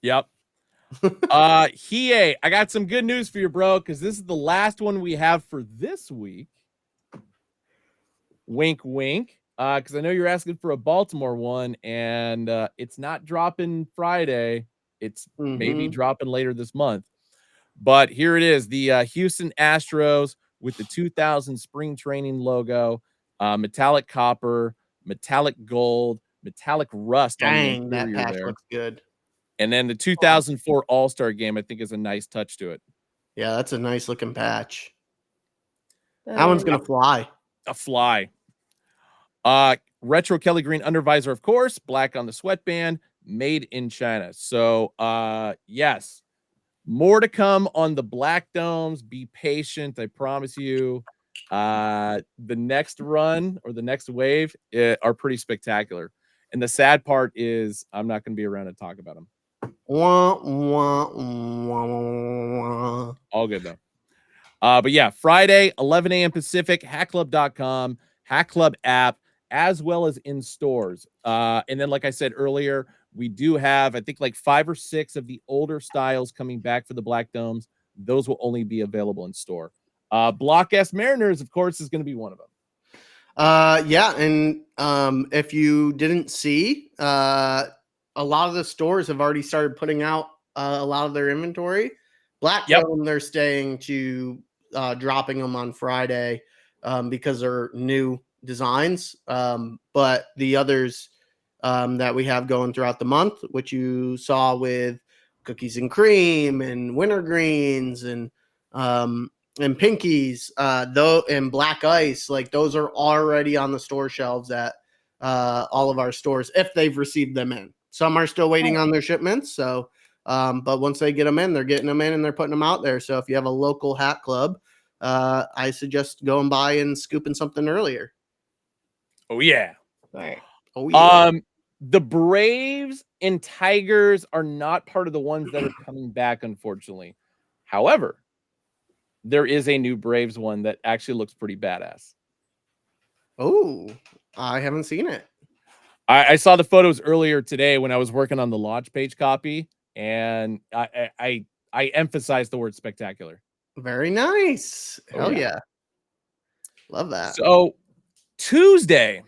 Yep. Hiei, I got some good news for you, bro, because this is the last one we have for this week. Wink, wink. Because I know you're asking for a Baltimore one, and it's not dropping Friday. It's maybe dropping later this month. But here it is: the Houston Astros with the 2000 spring training logo, metallic copper, metallic gold, metallic rust. Dang, that patch looks good. And then the 2004 All-Star game, I think, is a nice touch to it. Yeah, that's a nice looking patch. That one's gonna fly. A fly. Retro Kelly green undervisor, of course, black on the sweatband, made in China. So yes, more to come on the black domes. Be patient, I promise you. The next run or the next wave are pretty spectacular. And the sad part is I'm not going to be around to talk about them. Wah, wah, wah, wah. All good though. But yeah, Friday, 11 a.m. Pacific, hackclub.com, Hack Club app, as well as in stores. And then, like I said earlier, we do have, I think, like 5 or 6 of the older styles coming back for the Black Domes. Those will only be available in store. Block S Mariners, of course, is going to be one of them. Yeah, and if you didn't see, a lot of the stores have already started putting out a lot of their inventory. Black Dome, they're staying to dropping them on Friday because they're new designs. But the others that we have going throughout the month, which you saw with cookies and cream and winter greens and pinkies, and black ice, like those are already on the store shelves at all of our stores if they've received them in. Some are still waiting on their shipments. So, but once they get them in, they're getting them in and they're putting them out there. So if you have a local hat club, I suggest going by and scooping something earlier. Oh yeah. Right. Oh yeah. The Braves and Tigers are not part of the ones that are coming back, unfortunately. However, there is a new Braves one that actually looks pretty badass. Oh, I haven't seen it. I saw the photos earlier today when I was working on the launch page copy, and I emphasized the word spectacular. Very nice. Hell yeah. Love that. So Tuesday,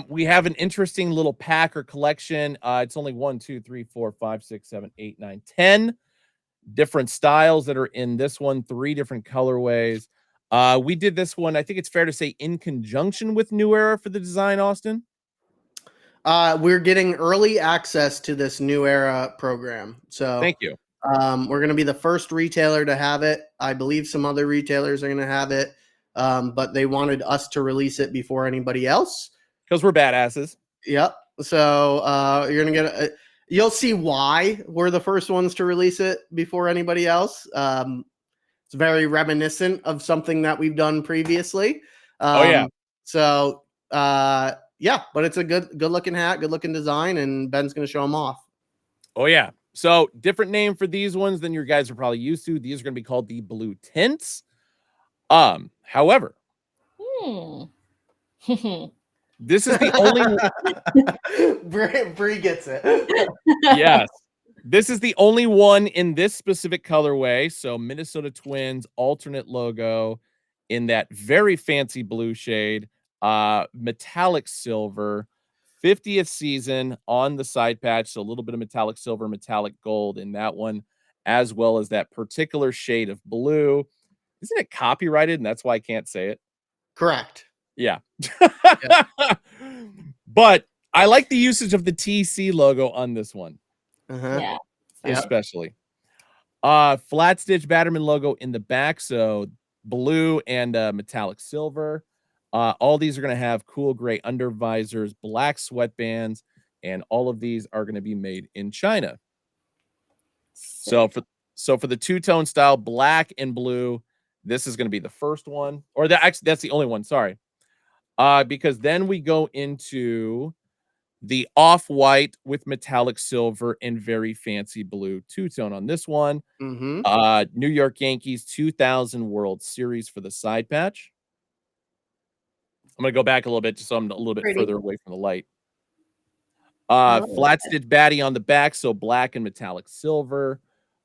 we have an interesting little pack or collection. It's only 1, 2, 3, 4, 5, 6, 7, 8, 9, 10 different styles that are in this one, 3 different colorways. We did this one, I think it's fair to say, in conjunction with New Era for the design, Austin. We're getting early access to this New Era program. So thank you. We're going to be the first retailer to have it. I believe some other retailers are going to have it, but they wanted us to release it before anybody else. Because we're badasses. Yep. So you're going to get you'll see why we're the first ones to release it before anybody else. It's very reminiscent of something that we've done previously. Oh, yeah. So, yeah, but it's a good looking hat, good looking design, and Ben's going to show them off. Oh, yeah. So different name for these ones than your guys are probably used to. These are going to be called the blue tints. However, this is the only Bree gets it. Yes. This is the only one in this specific colorway. So Minnesota Twins alternate logo in that very fancy blue shade, metallic silver, 50th season on the side patch. So a little bit of metallic silver, metallic gold in that one, as well as that particular shade of blue. Isn't it copyrighted? And that's why I can't say it. Correct. Yeah. But I like the usage of the TC logo on this one. Yeah. Especially. Flat stitch Batterman logo in the back. So blue and metallic silver. All these are going to have cool gray under visors, black sweatbands, and all of these are going to be made in China. So for the two-tone style, black and blue, this is going to be the first one, or that's the only one. Sorry, because then we go into the off-white with metallic silver and very fancy blue two-tone on this one. New York Yankees 2000 World Series for the side patch. I'm going to go back a little bit just so I'm a little bit further away from the light. Flat stitch batty on the back, so black and metallic silver.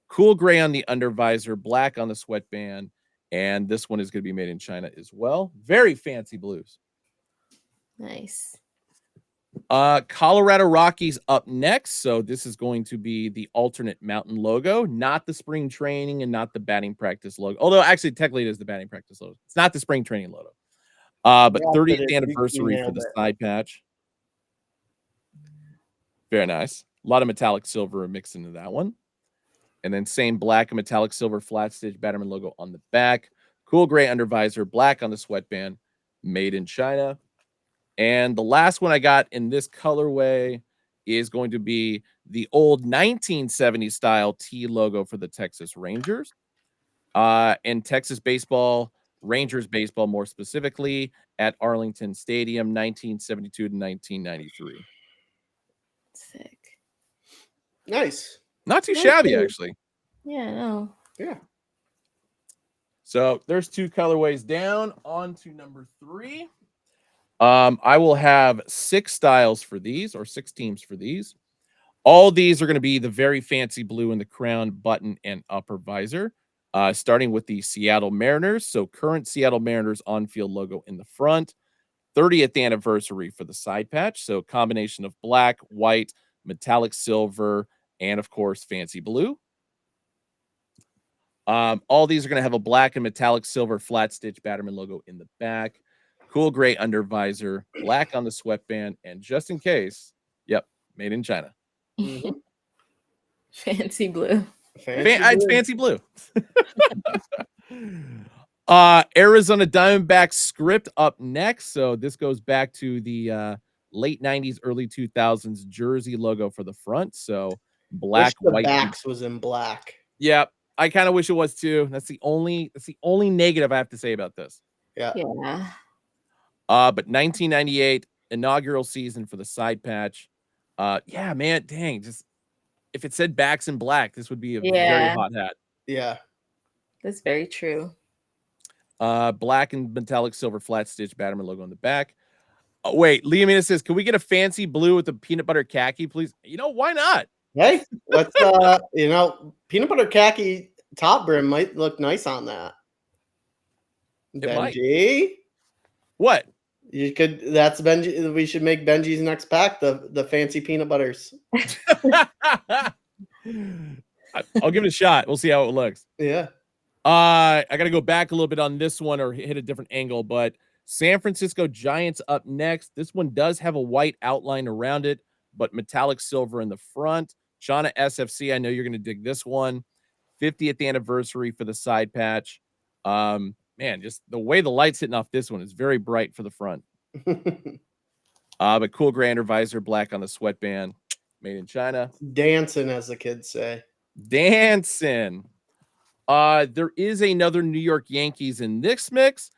Cool gray on the under visor, black on the sweatband, and this one is going to be made in China as well. Very fancy blues. Nice. Colorado Rockies up next. So this is going to be the alternate mountain logo, not the spring training and not the batting practice logo. Although actually technically it is the batting practice logo. It's not the spring training logo. But 30th anniversary for the side patch. Very nice. A lot of metallic silver mixed into that one. And then same black and metallic silver flat stitch Batterman logo on the back. Cool gray under visor, black on the sweatband, made in China. And the last one I got in this colorway is going to be the old 1970s style T logo for the Texas Rangers. And Texas baseball, Rangers baseball more specifically, at Arlington Stadium, 1972 to 1993. Sick. Nice. Not too shabby, actually. Yeah, no. Yeah. So there's 2 colorways down. On to number 3. I will have 6 styles for these, or 6 teams for these. All these are going to be the very fancy blue in the crown, button, and upper visor. Starting with the Seattle Mariners. So current Seattle Mariners on-field logo in the front. 30th anniversary for the side patch. So combination of black, white, metallic silver, and of course, fancy blue. All these are going to have a black and metallic silver flat stitch Batterman logo in the back. Cool gray under visor, black on the sweatband, and just in case, yep, made in China. Fancy blue. Fancy blue. Arizona Diamondbacks script up next. So this goes back to the late 90s, early 2000s jersey logo for the front. So black, white. The backs was in black. Yeah, I kind of wish it was too. That's the only negative I have to say about this. Yeah. But 1998 inaugural season for the side patch. Yeah, man, dang, just if it said backs in black, this would be a very hot hat. Yeah. That's very true. Black and metallic silver flat stitch Batterman logo on the back. Oh, wait, Liamina says, can we get a fancy blue with a peanut butter khaki, please? You know, why not? Hey, let's peanut butter khaki top brim might look nice on that. It might. Benji. What? You could. That's Benji. We should make Benji's next pack the fancy peanut butters. I'll give it a shot. We'll see how it looks. Yeah. I got to go back a little bit on this one or hit a different angle, but San Francisco Giants up next. This one does have a white outline around it, but metallic silver in the front. Shauna SFC, I know you're going to dig this one. 50th anniversary for the side patch. Man, just the way the light's hitting off this one is very bright for the front. But cool grander visor, black on the sweatband, made in China. Dancing, as the kids say. Dancing. There is another New York Yankees in this mix.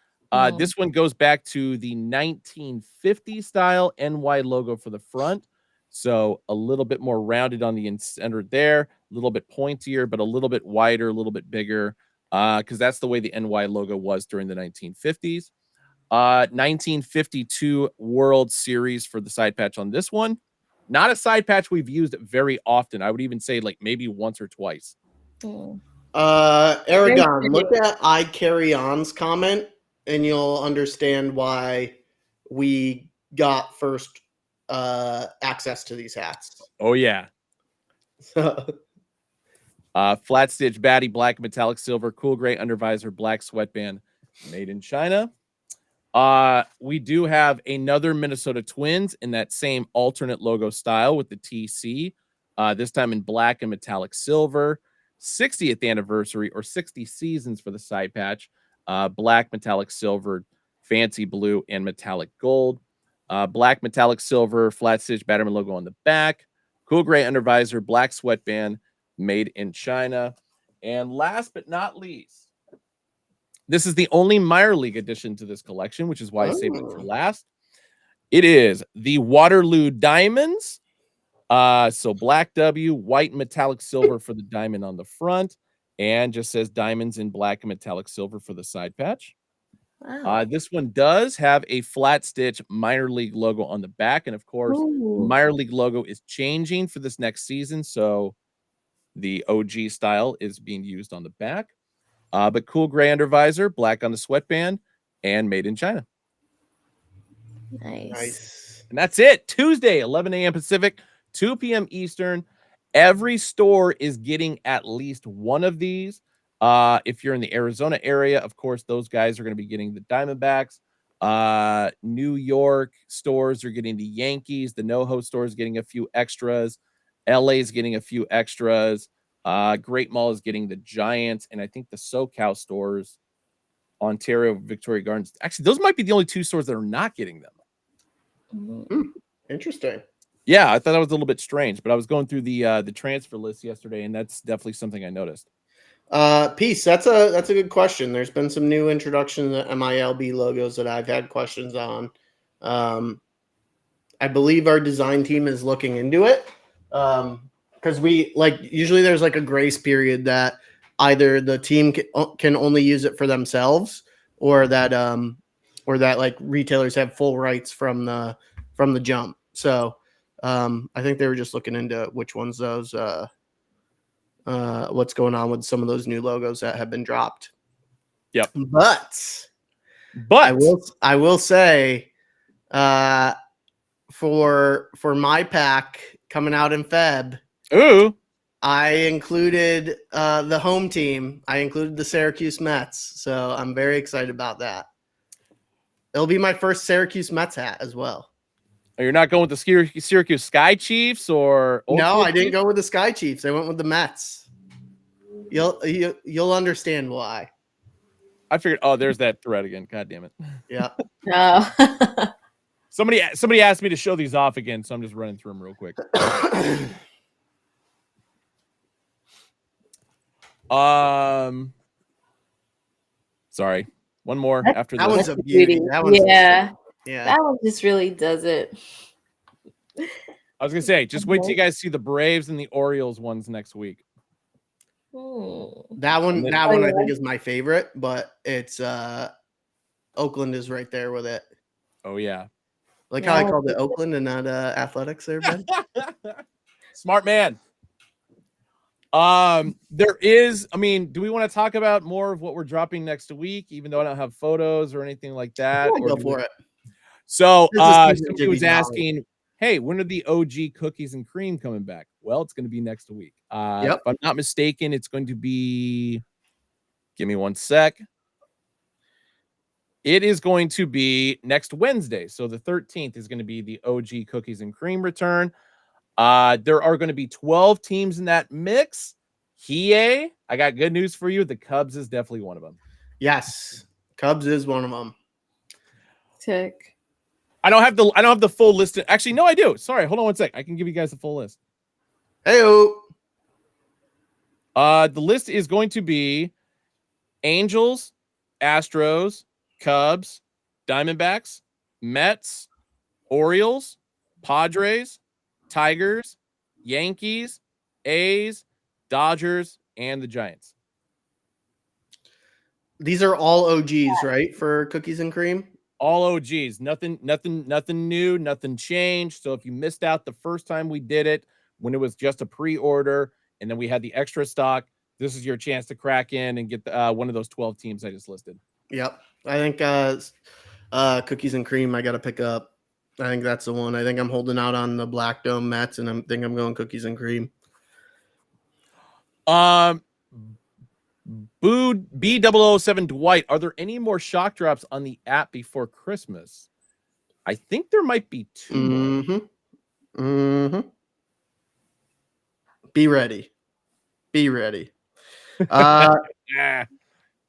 This one goes back to the 1950 style NY logo for the front. So a little bit more rounded on the center there, a little bit pointier, but a little bit wider, a little bit bigger, because that's the way the NY logo was during the 1950s. 1952 World Series for the side patch on this one. Not a side patch we've used very often. I would even say like maybe once or twice. Aragon, look at I Carry On's comment and you'll understand why we got first access to these hats. Oh yeah. Flat stitch baddie, black metallic silver, cool gray undervisor, black sweatband, made in China. We do have another Minnesota Twins in that same alternate logo style with the TC, this time in black and metallic silver. 60th anniversary or 60 seasons for the side patch, black metallic silver, fancy blue, and metallic gold. Black metallic silver, flat stitch Batterman logo on the back, cool gray undervisor, black sweatband, made in China. And last but not least, this is the only minor league addition to this collection, which is why I saved it for last. It is the Waterloo Diamonds. So black W, white metallic silver for the diamond on the front, and just says diamonds in black and metallic silver for the side patch. Wow. This one does have a flat stitch minor league logo on the back, and of course, minor league logo is changing for this next season, so the OG style is being used on the back. But cool gray undervisor, black on the sweatband, and made in China. Nice. And that's it. Tuesday, 11 a.m. Pacific, 2 p.m. Eastern. Every store is getting at least one of these. If you're in the Arizona area, of course, those guys are going to be getting the Diamondbacks. New York stores are getting the Yankees. The NoHo store is getting a few extras. LA is getting a few extras. Great Mall is getting the Giants. And I think the SoCal stores, Ontario, Victoria Gardens. Actually, those might be the only two stores that are not getting them. Interesting. Yeah, I thought that was a little bit strange, but I was going through the transfer list yesterday, and that's definitely something I noticed. Peace. That's a good question. There's been some new introductions to MILB logos that I've had questions on. I believe our design team is looking into it. Because we usually there's like a grace period that either the team can only use it for themselves or that like retailers have full rights from the jump. So I think they were just looking into which ones those what's going on with some of those new logos that have been dropped. Yep. But I will say for my pack coming out in Feb, I included the home team. I included the Syracuse Mets. So I'm very excited about that. It'll be my first Syracuse Mets hat as well. You're not going with the Syracuse Sky Chiefs or No, I didn't go with the Sky Chiefs. I went with the Mets. You'll understand why. I figured. Oh, there's that thread again. God damn it. Yeah. Oh. Somebody asked me to show these off again, so I'm just running through them real quick. Sorry. One more after that this. one's a beauty. That one's yeah. That one just really does it. I was gonna say, just wait till you guys see the Braves and the Orioles ones next week. That one I think is my favorite, but it's Oakland is right there with it. Oh yeah. Like how I called it Oakland and not athletics there, Ben. Smart man. There is, I mean, do we want to talk about more of what we're dropping next week, even though I don't have photos or anything like that? Or go for it. So, somebody was be asking, hey, when are the OG cookies and cream coming back? Well, it's going to be next week. If I'm not mistaken, it's going to be, give me one sec. It is going to be next Wednesday. So the 13th is going to be the OG cookies and cream return. There are going to be 12 teams in that mix. I got good news for you. The Cubs is definitely one of them. Yes, Cubs is one of them. Sick. I don't have the full list. Actually, no, I do. Sorry, hold on one sec. I can give you guys the full list. Hey-o. The list is going to be Angels, Astros, Cubs, Diamondbacks, Mets, Orioles, Padres, Tigers, Yankees, A's, Dodgers, and the Giants. These are all OGs, right? For cookies and cream? All OGs. Nothing new, nothing changed. So if you missed out the first time we did it, when it was just a pre-order, and then we had the extra stock, this is your chance to crack in and get one of those 12 teams I just listed. Yep. I think cookies and cream I got to pick up. I think that's the one. I think I'm holding out on the Black Dome Mets, and I think I'm going cookies and cream. B007 Dwight, are there any more shock drops on the app before Christmas? I think there might be two more. Be ready.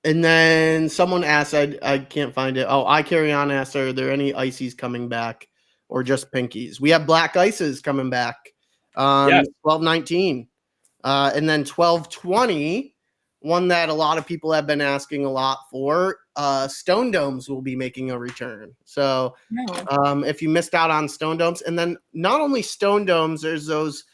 And then someone asked, I can't find it. Oh, I Carry On asked, are there any ices coming back or just pinkies? We have black ices coming back on 12/19. And then 12/20, one that a lot of people have been asking a lot for, Stone Domes will be making a return. So if you missed out on Stone Domes, and then not only Stone Domes, there's those,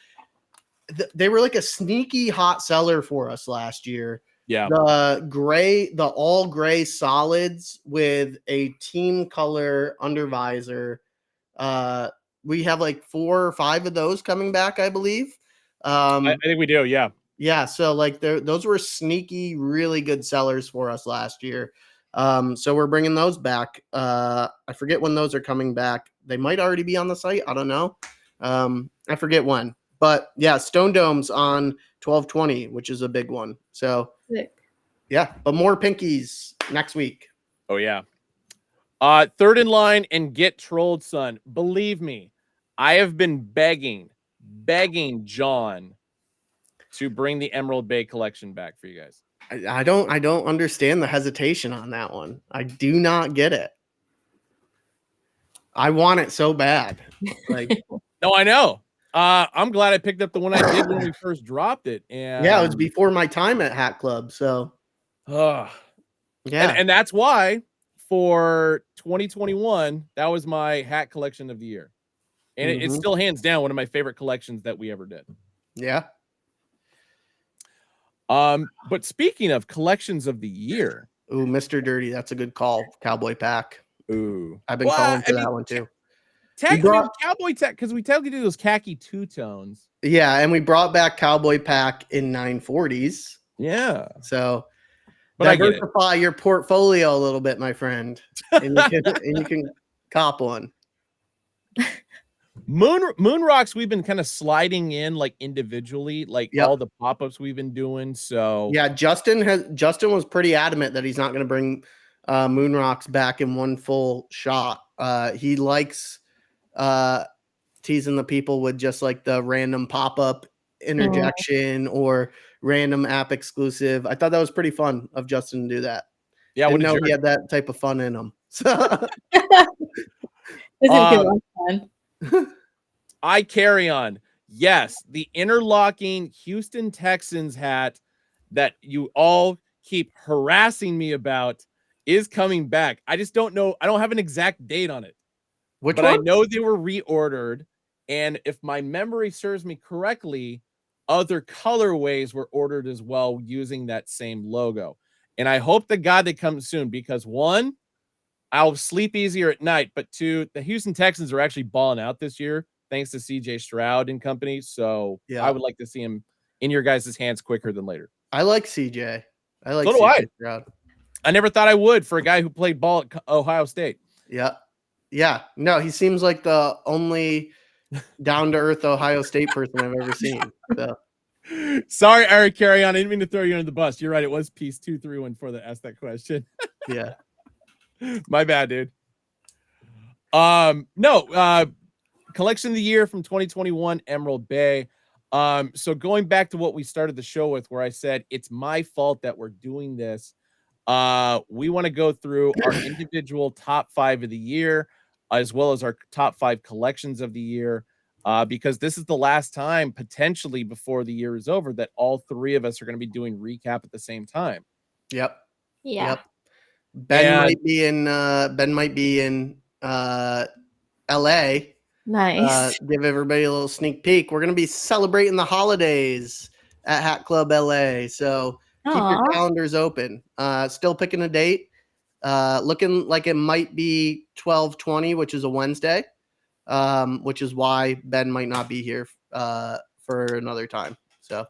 they were like a sneaky hot seller for us last year. Yeah. The all gray solids with a team color under visor. We have like 4 or 5 of those coming back, I believe. I think we do. Yeah. Yeah. So like those were sneaky, really good sellers for us last year. So we're bringing those back. I forget when those are coming back. They might already be on the site. I don't know. I forget when. But yeah, Stone Domes on 12/20, which is a big one. So yeah, but more pinkies next week. Oh yeah. Third in line and get trolled, son. Believe me, I have been begging John to bring the Emerald Bay collection back for you guys. I don't understand the hesitation on that one. I do not get it. I want it so bad. Like no, I know. I'm glad I picked up the one I did when we first dropped it. And yeah, it was before my time at Hat Club. So yeah. And that's why for 2021, that was my hat collection of the year. And it's still hands down one of my favorite collections that we ever did. Yeah. But speaking of collections of the year. Ooh, Mr. Dirty. That's a good call. Cowboy Pack. Ooh. I've been calling for that one too. Cowboy Tech, because we technically do those khaki two-tones. Yeah, and we brought back Cowboy Pack in 940s. Yeah. So but diversify your portfolio a little bit, my friend. And you can cop one. Moon Rocks, we've been kind of sliding in like individually, like all the pop-ups we've been doing. So yeah, Justin was pretty adamant that he's not going to bring Moon Rocks back in one full shot. He likes teasing the people with just like the random pop-up interjection or random app exclusive. I thought that was pretty fun of Justin to do that. Yeah, I know he had that type of fun in him. So I Carry On. Yes, the interlocking Houston Texans hat that you all keep harassing me about is coming back. I just don't know. I don't have an exact date on it. But I know they were reordered. And if my memory serves me correctly, other colorways were ordered as well using that same logo. And I hope to God they come soon because 1, I'll sleep easier at night. But 2, the Houston Texans are actually balling out this year, thanks to CJ Stroud and company. So I would like to see him in your guys' hands quicker than later. I like CJ. I like So do CJ Stroud. I never thought I would for a guy who played ball at Ohio State. Yeah. No, he seems like the only down-to-earth Ohio State person I've ever seen. So. Sorry, Eric, carry on. I didn't mean to throw you under the bus. You're right. It was Peace 231 that asked that question. Yeah. My bad, dude. No, collection of the year from 2021, Emerald Bay. So going back to what we started the show with, where I said it's my fault that we're doing this. We want to go through our individual top 5 of the year, as well as our top 5 collections of the year. Because this is the last time potentially before the year is over that all 3 of us are going to be doing recap at the same time. Yep. Yeah. Yep. Ben might be in LA. Nice. Give everybody a little sneak peek. We're going to be celebrating the holidays at Hat Club LA. So keep your calendars open. Still picking a date. Looking like it might be 12/20, which is a Wednesday. Which is why Ben might not be here for another time. So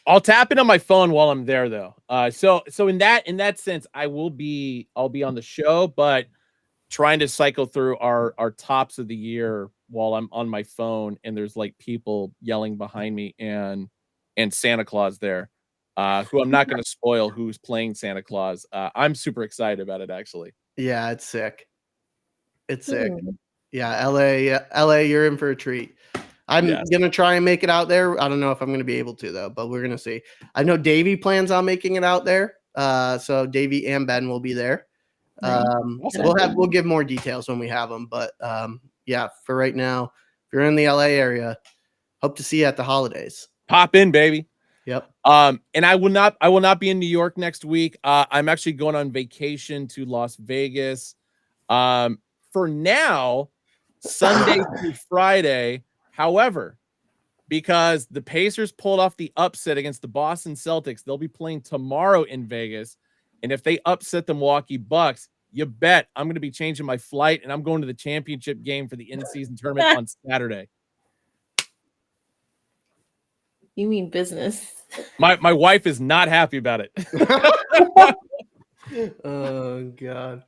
I'll tap it on my phone while I'm there, though. So in that sense, I'll be on the show, but trying to cycle through our tops of the year while I'm on my phone, and there's like people yelling behind me and Santa Claus there, who I'm not going to spoil who's playing Santa Claus. I'm super excited about it, actually. Yeah, it's sick. It's sick. Yeah, LA, you're in for a treat. I'm going to try and make it out there. I don't know if I'm going to be able to, though, but we're going to see. I know Davey plans on making it out there. So Davey and Ben will be there. We'll give more details when we have them. But yeah, for right now, if you're in the LA area, hope to see you at the holidays. Pop in, baby. Yep. And I will not be in New York next week. I'm actually going on vacation to Las Vegas. For now, Sunday through Friday. However, because the Pacers pulled off the upset against the Boston Celtics, they'll be playing tomorrow in Vegas. And if they upset the Milwaukee Bucks, you bet I'm going to be changing my flight and I'm going to the championship game for the in-season tournament on Saturday. You mean business? My wife is not happy about it. Oh, God.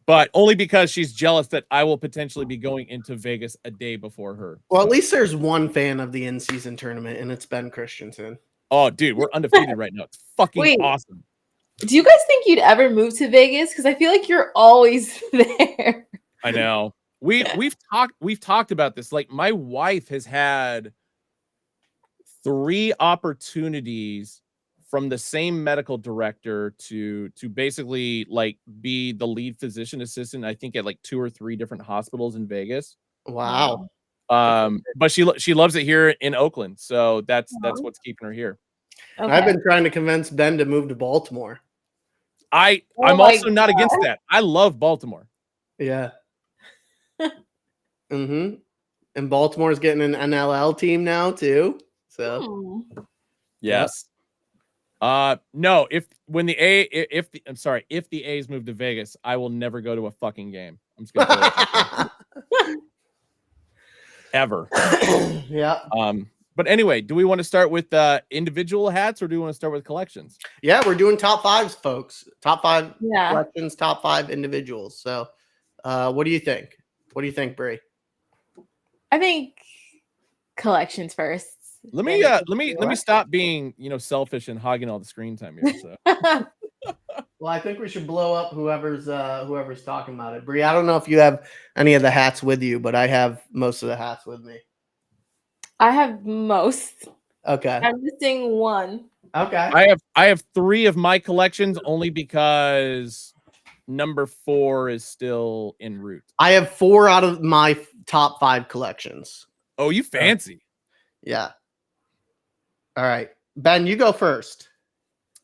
But only because she's jealous that I will potentially be going into Vegas a day before her. Well, at least there's one fan of the in-season tournament, and it's Ben Christensen. Oh, dude, we're undefeated right now. It's fucking awesome. Do you guys think you'd ever move to Vegas? Because I feel like you're always there. I know. We've talked about this. Like, my wife has had 3 opportunities from the same medical director to basically like be the lead physician assistant, I think at like 2 or 3 different hospitals in Vegas. Wow. But she loves it here in Oakland. So that's what's keeping her here. Okay. I've been trying to convince Ben to move to Baltimore. I'm also not against that. I love Baltimore. Yeah. And Baltimore's getting an NLL team now too. So yes. No, if the A's move to Vegas, I will never go to a fucking game. I'm just gonna ever. Yeah. But anyway, do we want to start with individual hats or do we want to start with collections? Yeah, we're doing top 5s, folks. Top 5 collections, top 5 individuals. So what do you think? What do you think, Brie? I think collections first. Let me stop being, selfish and hogging all the screen time here. So. Well, I think we should blow up whoever's talking about it. Brie, I don't know if you have any of the hats with you, but I have most of the hats with me. I have most. Okay. I'm missing 1. Okay. I have 3 of my collections only because number 4 is still en route. I have 4 out of my top 5 collections. Oh, you fancy. Yeah. All right. Ben, you go first.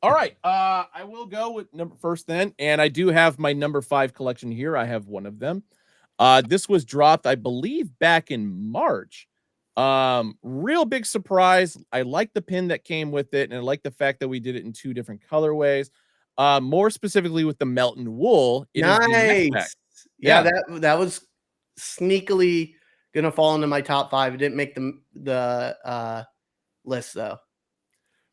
All right. I will go with number first then. And I do have my number 5 collection here. I have one of them. This was dropped, I believe, back in March. Real big surprise. I like the pin that came with it, and I like the fact that we did it in 2 different colorways. More specifically with the Melton wool. Nice. Yeah, that was sneakily gonna fall into my top 5. It didn't make the list though.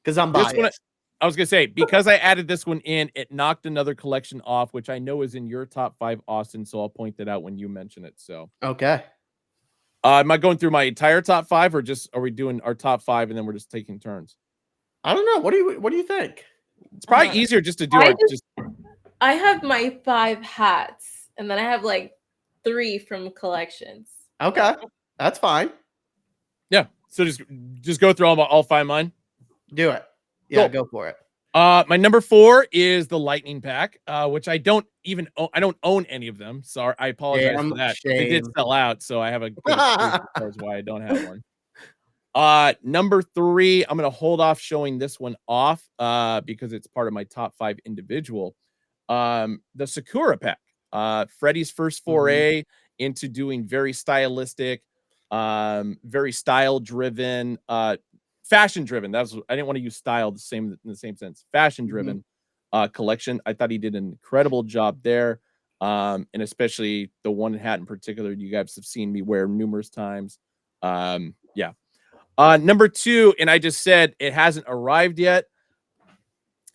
Because I'm biased. I was gonna say, because I added this one in, it knocked another collection off, which I know is in your top 5, Austin. So I'll point that out when you mention it. So okay. Am I going through my entire top 5, or just are we doing our top 5 and then we're just taking turns? I don't know. What do you think? It's probably easier just to do I have my 5 hats, and then I have like 3 from collections. Okay, that's fine. Yeah. So just go through all 5 mine. Do it. Yeah, go for it. My number 4 is the Lightning Pack, which I don't own any of them. Sorry, I apologize for that. They did sell out, so I have a good excuse as far as why I don't have one. Number 3, I'm gonna hold off showing this one off because it's part of my top 5 individual. The Sakura Pack. Freddie's first foray into doing very stylistic, very style driven, fashion driven. I didn't want to use style in the same sense. Fashion driven collection. I thought he did an incredible job there. And especially the one hat in particular, you guys have seen me wear numerous times. Yeah. Number 2, and I just said it hasn't arrived yet.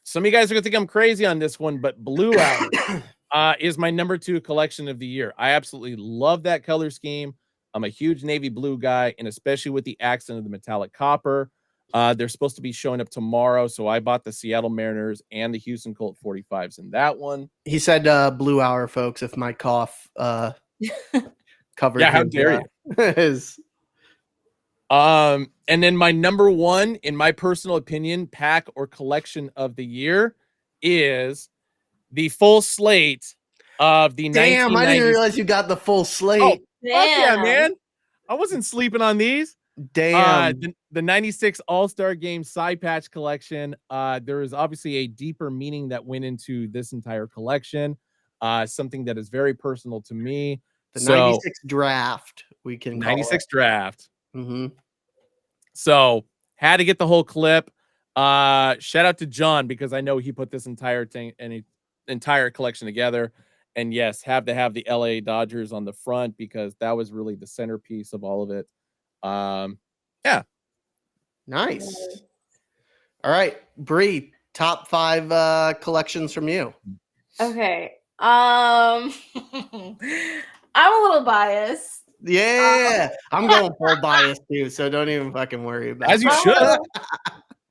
Some of you guys are gonna think I'm crazy on this one, but Blue Hour is my number 2 collection of the year. I absolutely love that color scheme. I'm a huge navy blue guy, and especially with the accent of the metallic copper. They're supposed to be showing up tomorrow, so I bought the Seattle Mariners and the Houston Colt 45s in that one. He said Blue Hour, folks, if my cough covered how dare you? And then my number 1, in my personal opinion, pack or collection of the year is the full slate of the 1990s. I didn't realize you got the full slate. Fuck yeah, man. I wasn't sleeping on these. Damn. The 96 All-Star Game side patch collection. There is obviously a deeper meaning that went into this entire collection. Something that is very personal to me. The 96 draft, we can 96 draft. So had to get the whole clip. Shout out to John, because I know he put this entire collection together. And yes, have to have the LA Dodgers on the front, because that was really the centerpiece of all of it. Yeah. Nice. All right, Bree, top 5 collections from you. Okay. I'm a little biased. Yeah, I'm going full bias too, so don't even fucking worry about it. As you should.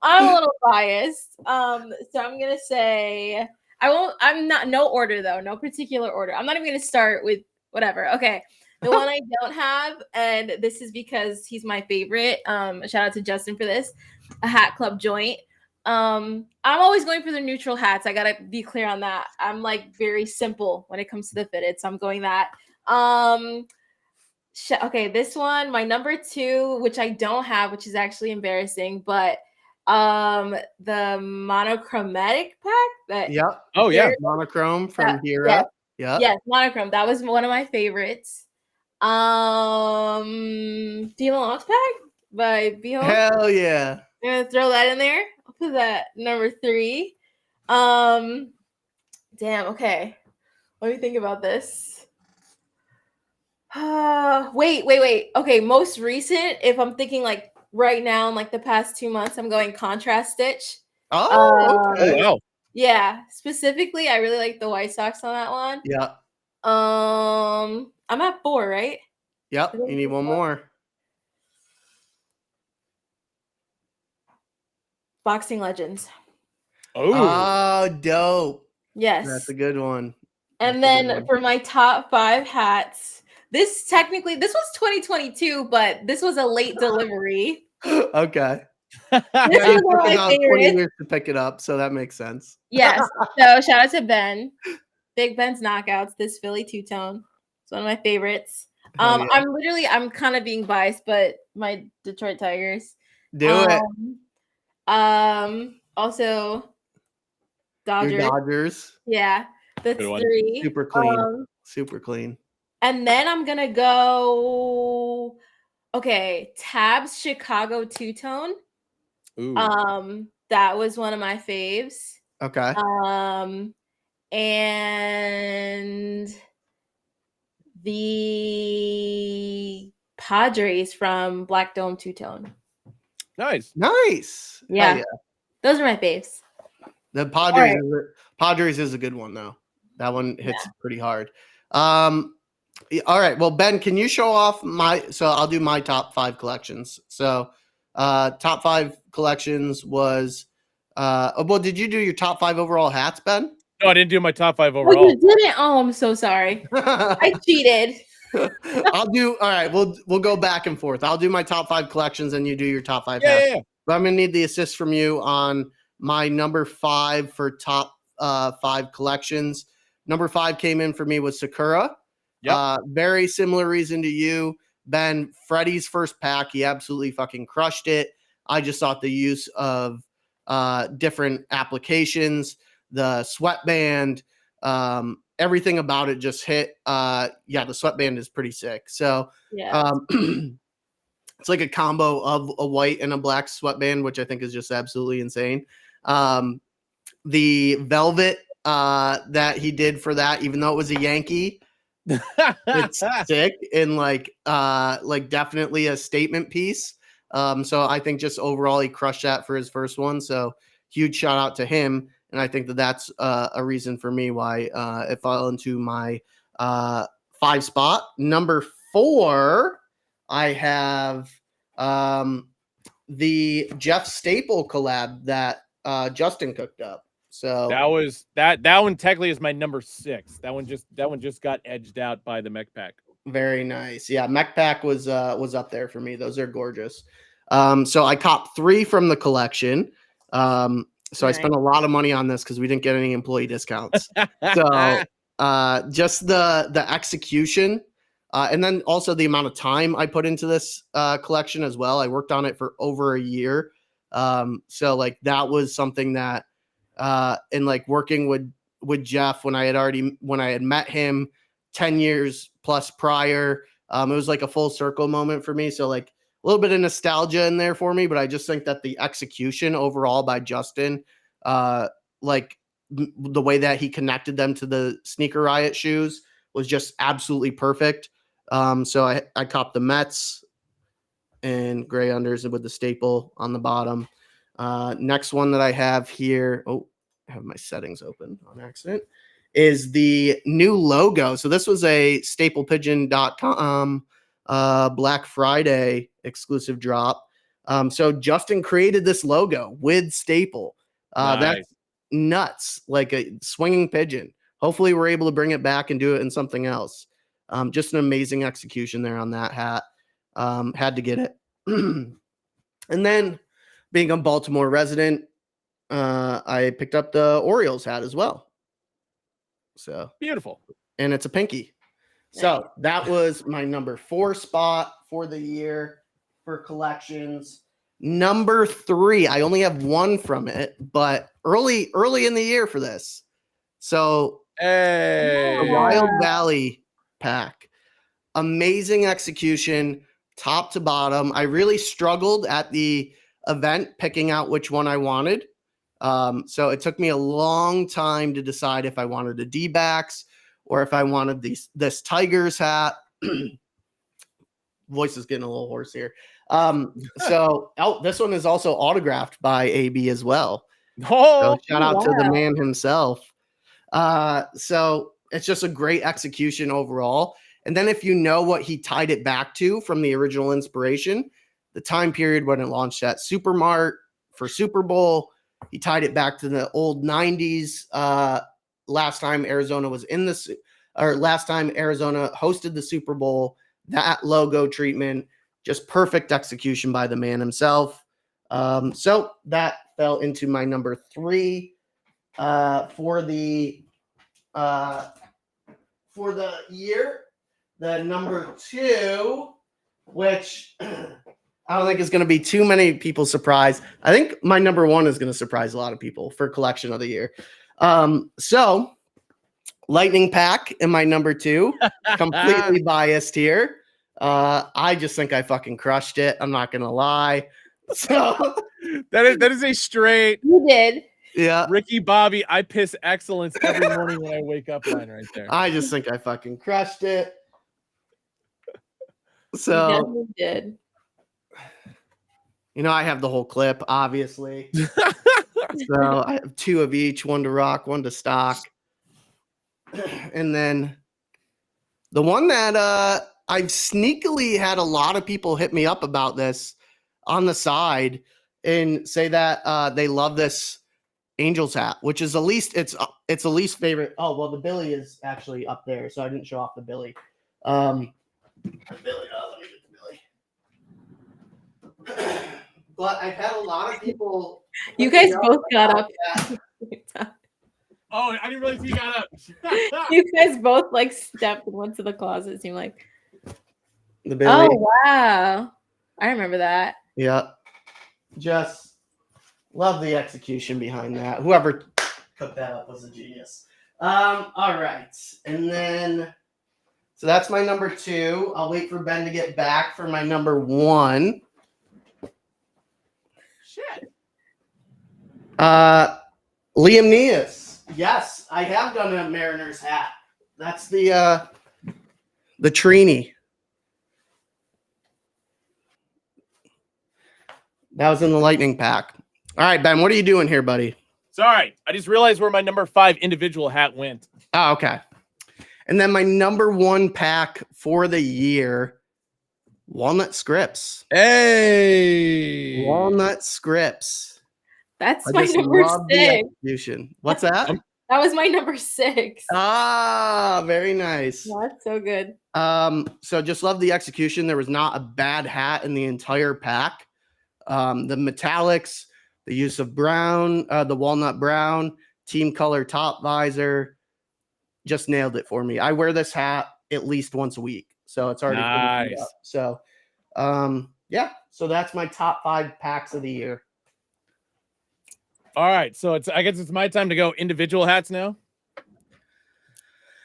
I'm a little biased. So I'm gonna say no order though, no particular order. I'm not even gonna start with whatever. Okay. The one I don't have, and this is because he's my favorite. Shout out to Justin for this. A Hat Club joint. I'm always going for the neutral hats. I gotta be clear on that. I'm like very simple when it comes to the fitted, so I'm going that. Okay, this one, my number 2, which I don't have, which is actually embarrassing, but the monochromatic pack. Monochrome from Hera. Yes, monochrome. That was one of my favorites. Demon Locks pack by Behold. Hell yeah. I'm gonna throw that in there. I'll put that number 3. Damn, okay. Let me think about this. Wait. Okay, most recent, if I'm thinking like right now in like the past 2 months, I'm going contrast stitch. Okay. Wow. Yeah, specifically, I really like the White Sox on that one. Yeah. I'm at 4, right? Yep. You need one more. Boxing Legends. Oh, dope. Yes. That's a good one. And then for my top 5 hats, this was 2022, but this was a late delivery. Okay. This is one of my 20 years to pick it up, so that makes sense. Yes. So shout out to Ben. Big Ben's Knockouts, this Philly two-tone. It's one of my favorites. Yeah. I'm kind of being biased, but my Detroit Tigers. Do it. Also Dodgers. Your Dodgers. Yeah. That's 3. Super clean. Super clean. And then I'm gonna go. Okay, Tabs Chicago two-tone. That was one of my faves. Okay. And the Padres from Black Dome two-tone. Nice. Yeah. Those are my faves. The Padres is a good one though. That one hits pretty hard. All right. Well, Ben, can you show off so I'll do my top 5 collections. So top 5 collections was well, did you do your top 5 overall hats, Ben? No, I didn't do my top 5 Oh, overall. you didn't? Oh, I'm so sorry. I cheated. All right. We'll go back and forth. I'll do my top 5 collections and you do your top 5 Yeah, hats. yeah. But I'm gonna need the assist from you on my number 5 for top 5 collections. Number 5 came in for me was Sakura. Yep. Very similar reason to you, Ben. Freddie's first pack, he absolutely fucking crushed it. I just thought the use of different applications, the sweatband, everything about it just hit. Yeah, the sweatband is pretty sick. So yeah. It's like a combo of a white and a black sweatband, which I think is just absolutely insane. The velvet that he did for that, even though it was a Yankee, it's sick and like definitely a statement piece. So I think just overall he crushed that for his first one. So huge shout out to him. And I think that's a reason for me why it fell into my 5 spot. Number 4, I have the Jeff Staple collab that Justin cooked up. So that one technically is my number 6. That one just got edged out by the mech pack. Very nice. Yeah, mech pack was up there for me. Those are gorgeous. So I copped 3 from the collection. So I spent a lot of money on this because we didn't get any employee discounts. So just the execution, and then also the amount of time I put into this collection as well. I worked on it for over a year. So like that was something that and like working with Jeff when I had met him 10 years plus prior, it was like a full circle moment for me. So like a little bit of nostalgia in there for me, but I just think that the execution overall by Justin, like the way that he connected them to the Sneaker Riot shoes was just absolutely perfect. So I copped the Mets and gray unders with the staple on the bottom. Next one that I have here, I have my settings open on accident, is the new logo. So this was a staplepigeon.com Black Friday exclusive drop. So Justin created this logo with Staple. Nice. That's nuts, like a swinging pigeon. Hopefully we're able to bring it back and do it in something else. Just an amazing execution there on that hat. Had to get it. And then being a Baltimore resident, I picked up the Orioles hat as well. So beautiful. And it's a pinky. So that was my number 4 spot for the year for collections. Number 3, I only have 1 from it, but early in the year for this. So the Wild Valley pack. Amazing execution, top to bottom. I really struggled at the event picking out which one I wanted. So it took me a long time to decide if I wanted a D-backs or if I wanted this Tigers hat. Voice is getting a little hoarse here. This one is also autographed by AB as well. So shout out to the man himself. So it's just a great execution overall. And then if you know what he tied it back to from the original inspiration, the time period when it launched at Supermart for Super Bowl, he tied it back to the old 90s. Last time Arizona hosted the Super Bowl, that logo treatment, just perfect execution by the man himself. So that fell into my number 3 for the year. The number 2, which I don't think is going to be too many people surprised. I think my number 1 is going to surprise a lot of people for collection of the year. So Lightning Pack in my number 2, completely biased here. I just think I fucking crushed it. I'm not going to lie. So that is a straight. You did. Yeah. Ricky Bobby, I piss excellence every morning when I wake up line right there. I just think I fucking crushed it. So you did. I have the whole clip, obviously. So I have 2 of each, 1 to rock, 1 to stock. And then the one that I've sneakily had a lot of people hit me up about this on the side and say that they love this Angels hat, which is it's the least favorite. Oh, well, the Billy is actually up there, so I didn't show off the Billy. Let me get the Billy. But I've had a lot of people. You guys both got up. Oh, I didn't realize you got up. You guys both like stepped and went to the closet. It seemed like. The Billy. Oh wow, I remember that. Yeah, just love the execution behind that. Whoever cooked that up was a genius. All right, and then so that's my number 2. I'll wait for Ben to get back for my number 1. Shit. Liam Neas. Yes, I have done a Mariners hat. That's the Trini. That was in the lightning pack. All right, Ben, what are you doing here, buddy? Sorry, I just realized where my number 5 individual hat went. Oh, okay. And then my number 1 pack for the year, Walnut Scripts. Hey, Walnut Scripts. That's my number 6. What's that? That was my number 6. Ah, very nice. That's so good. So just love the execution. There was not a bad hat in the entire pack. The metallics, the use of brown, the walnut brown, team color top visor, just nailed it for me. I wear this hat at least once a week, so it's already nice. Up. So, yeah. So that's my top 5 packs of the year. All right, so I guess it's my time to go individual hats now.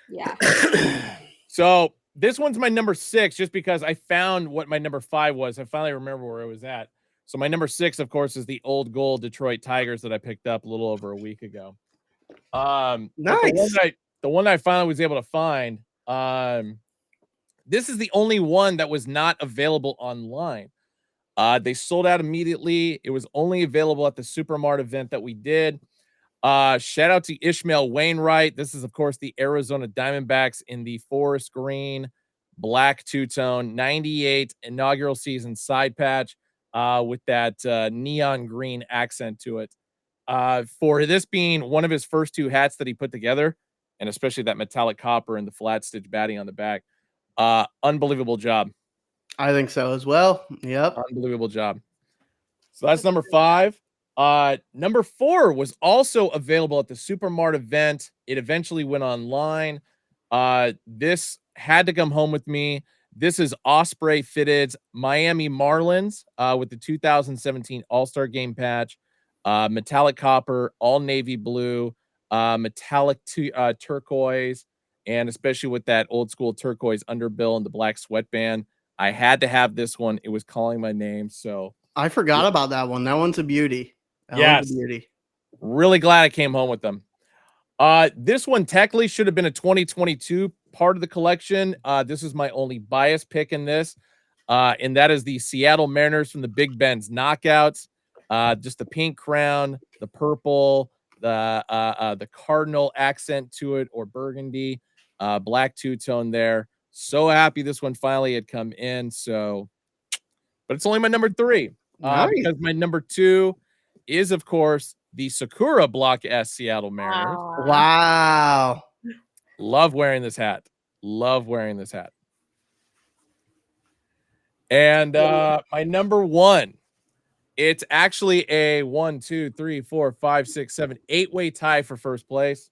Yeah. So this one's my number 6, just because I found what my number 5 was. I finally remember where it was at. So my number 6, of course, is the old gold Detroit Tigers that I picked up a little over a week ago. Nice. The one I finally was able to find. This is the only one that was not available online. They sold out immediately. It was only available at the Supermart event that we did. Shout out to Ishmael Wainwright. This is, of course, the Arizona Diamondbacks in the forest green, black two-tone, 98 inaugural season side patch with that neon green accent to it. For this being one of his first 2 hats that he put together, and especially that metallic copper and the flat stitch batting on the back, unbelievable job. I think so as well. Yep. Unbelievable job. So that's number 5. Number 4 was also available at the Supermart event. It eventually went online. This had to come home with me. This is Osprey Fitted's Miami Marlins with the 2017 All-Star Game patch. Metallic copper, all navy blue, metallic turquoise, and especially with that old school turquoise underbill and the black sweatband. I had to have this one. It was calling my name. So I forgot about that one. That one's a beauty. Yes. Really glad I came home with them. This one technically should have been a 2022 part of the collection. This is my only bias pick in this. And that is the Seattle Mariners from the Big Ben's knockouts. Just the pink crown, the purple, the cardinal accent to it, or burgundy, black two-tone there. So happy this one finally had come in. So, but it's only my number 3 Nice. because my number 2 is, of course, the Sakura Block S Seattle Mariners. Wow. Love wearing this hat. Love wearing this hat. And my number 1, it's actually a 1, 2, 3, 4, 5, 6, 7, 8-way tie for first place.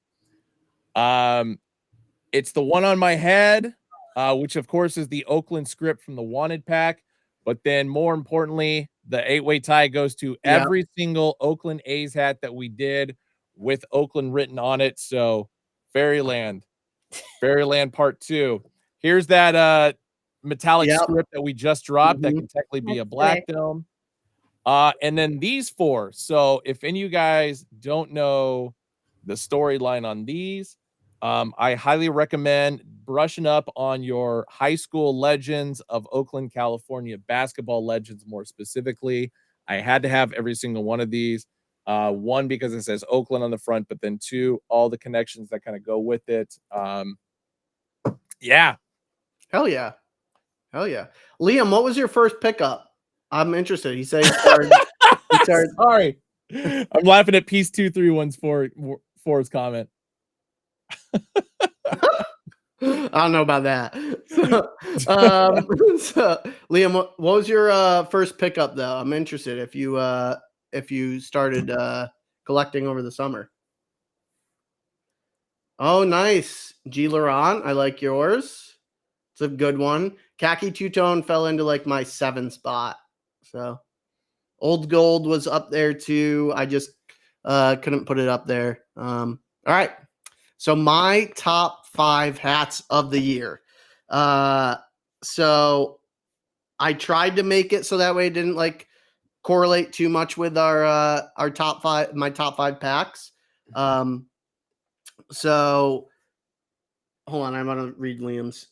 It's the one on my head, which of course is the Oakland script from the Wanted pack. But then more importantly, the 8-way tie goes to every single Oakland A's hat that we did with Oakland written on it. So Fairyland Part 2. Here's that metallic script that we just dropped that can technically be a black dome. And then these 4. So if any of you guys don't know the storyline on these, I highly recommend brushing up on your high school legends of Oakland, California, basketball legends more specifically. I had to have every single one of these. One, because it says Oakland on the front, but then two, all the connections that kind of go with it. Yeah. Hell yeah. Hell yeah. Liam, what was your first pickup? I'm interested. He said he started. Sorry. I'm laughing at Piece 231's comment. I don't know about that. So, Liam, what was your first pickup though? I'm interested if you started collecting over the summer. Oh, nice. G. Laurent, I like yours. It's a good one. Khaki two-tone fell into like my 7 spot. So Old Gold was up there too. I just couldn't put it up there. All right. So my top 5 hats of the year. So I tried to make it so that way it didn't like correlate too much with our top 5, my top 5 packs. So hold on, I'm gonna read Liam's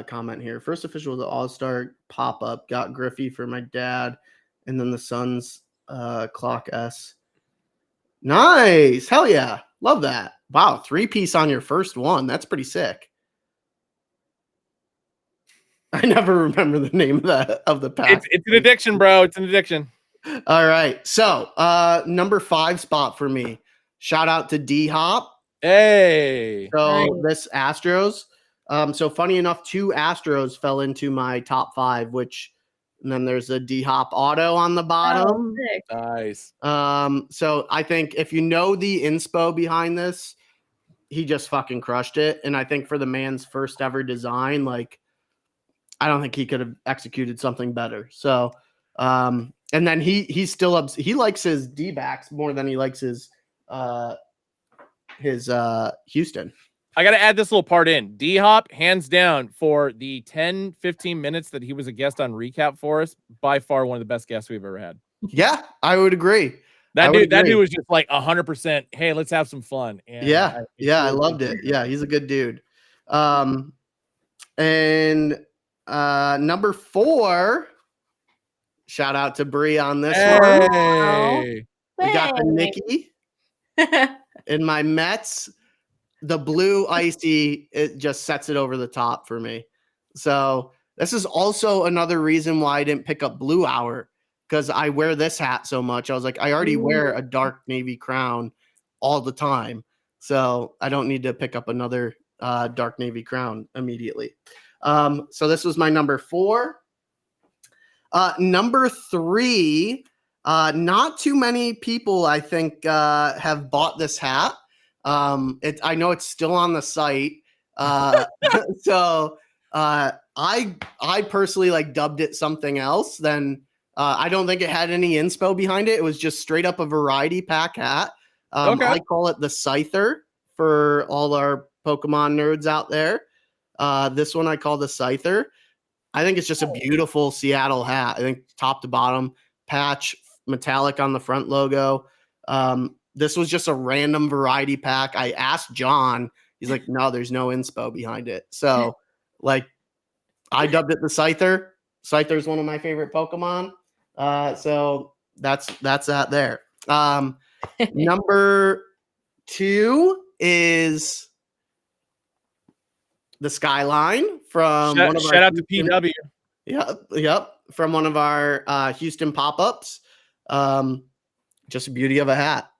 comment here. First official was the All-Star pop-up. Got Griffey for my dad, and then the Suns clock S. Nice, hell yeah, love that. Wow, 3-piece on your first one. That's pretty sick. I never remember the name of the pack. It's an addiction, bro. It's an addiction. All right, so number 5 spot for me. Shout out to D Hop. Hey. So this Astros. So funny enough, 2 Astros fell into my top 5, and then there's a D Hop auto on the bottom. Oh, nice. So I think if you know the inspo behind this, he just fucking crushed it. And I think for the man's first ever design, like I don't think he could have executed something better. So, and then he likes his D-backs more than he likes his Houston. I got to add this little part in. D-Hop, hands down, for the 10-15 minutes that he was a guest on ReCap for us, by far one of the best guests we've ever had. Yeah, I would agree. That dude was just like 100%. Hey, let's have some fun. And I loved it. Yeah, he's a good dude. And number 4, shout out to Bree on this one. We got the Nikki in my Mets. The blue icy, it just sets it over the top for me. So this is also another reason why I didn't pick up Blue Hour, because I wear this hat so much. I was like, I already wear a dark navy crown all the time, so I don't need to pick up another dark navy crown immediately. So this was my number 4. Number 3, not too many people I think have bought this hat. I know it's still on the site. So I personally like dubbed it something else. Then I don't think it had any inspo behind it. It was just straight up a variety pack hat. I call it the Scyther for all our Pokemon nerds out there. This one I call the Scyther. I think it's just a beautiful Seattle hat. I think top to bottom, patch, metallic on the front logo. This was just a random variety pack. I asked John. He's like, no, there's no inspo behind it. So, like, I dubbed it the Scyther. Scyther is one of my favorite Pokemon. So that's that there. Number 2 is the Skyline from one of our shout out to PW. Yep. From one of our Houston pop-ups. Just a beauty of a hat.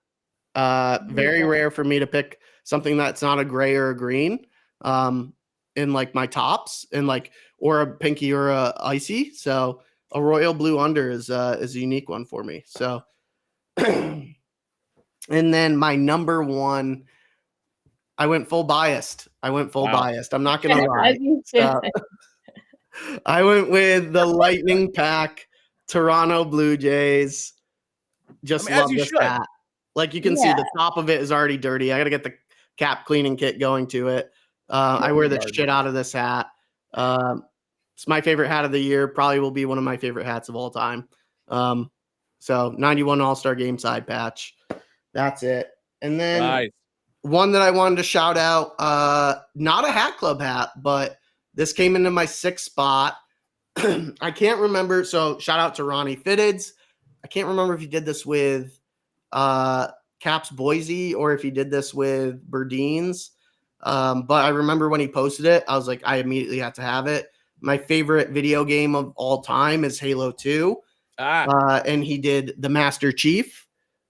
Very rare for me to pick something that's not a gray or a green in like my tops, and like or a pinky or a icy. So a royal blue under is a unique one for me. So and then my number 1, I went full biased. I'm not gonna lie. I went with the Lightning Pack Toronto Blue Jays. Just love this hat. Like you can see the top of it is already dirty. I got to get the cap cleaning kit going to it. I wear the shit out of this hat. It's my favorite hat of the year. Probably will be one of my favorite hats of all time. So 91 All-Star Game side patch. That's it. And then one that I wanted to shout out, not a Hat Club hat, but this came into my 6th spot. I can't remember. So shout out to Ronnie Fitteds. I can't remember if he did this with Caps Boise or if he did this with Berdeen's. But I remember when he posted it, I was like, I immediately had to have it. My favorite video game of all time is Halo 2. And he did the Master Chief.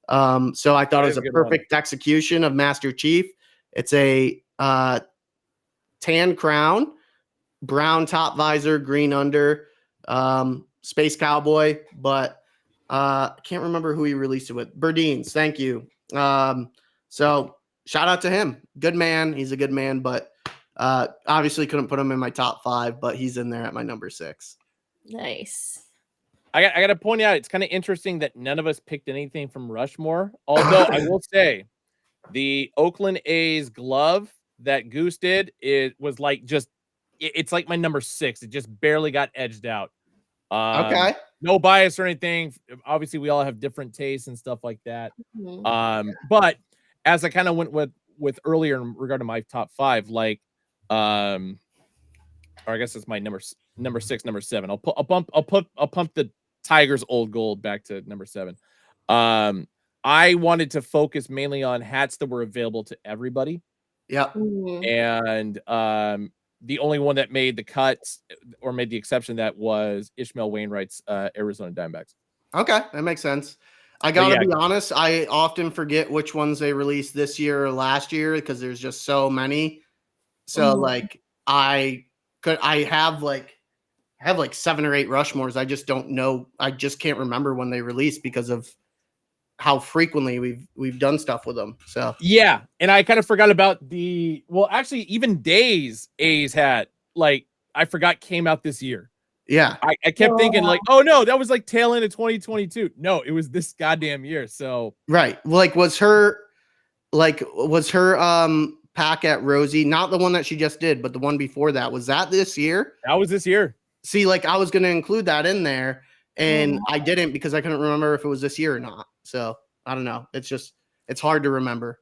So I thought it was a perfect execution of Master Chief. It's a tan crown, brown top visor, green under, space cowboy, but I can't remember who he released it with. Berdeen's, thank you. So shout out to him. Good man. He's a good man, but obviously couldn't put him in my top 5, but he's in there at my number 6. Nice. I got to point out, it's kind of interesting that none of us picked anything from Rushmore. Although I will say, the Oakland A's glove that Goose did, it was like it's like my number 6. It just barely got edged out. Okay. No bias or anything. Obviously, we all have different tastes and stuff like that. But as I kind of went with earlier in regard to my top 5, like, or I guess it's my number 6, number 7. I'll pump the Tigers old gold back to number 7. I wanted to focus mainly on hats that were available to everybody. Yep. And the only one that made the cuts or made the exception that was Ishmael Wainwright's Arizona Diamondbacks. Okay, that makes sense. I gotta be honest, I often forget which ones they released this year or last year because there's just so many. So like I have like 7 or 8 Rushmores. I just don't know. I just can't remember when they released because of how frequently we've done stuff with them. So yeah, and I kind of forgot about actually even Days A's hat, like I forgot came out this year. Yeah, I kept thinking like, oh no, that was like tail end of 2022. No, it was this goddamn year. So right, like was her pack at Rosie, not the one that she just did, but the one before that, was that this year? That was this year. See, like I was going to include that in there and I didn't because I couldn't remember if it was this year or not. So I don't know. It's hard to remember.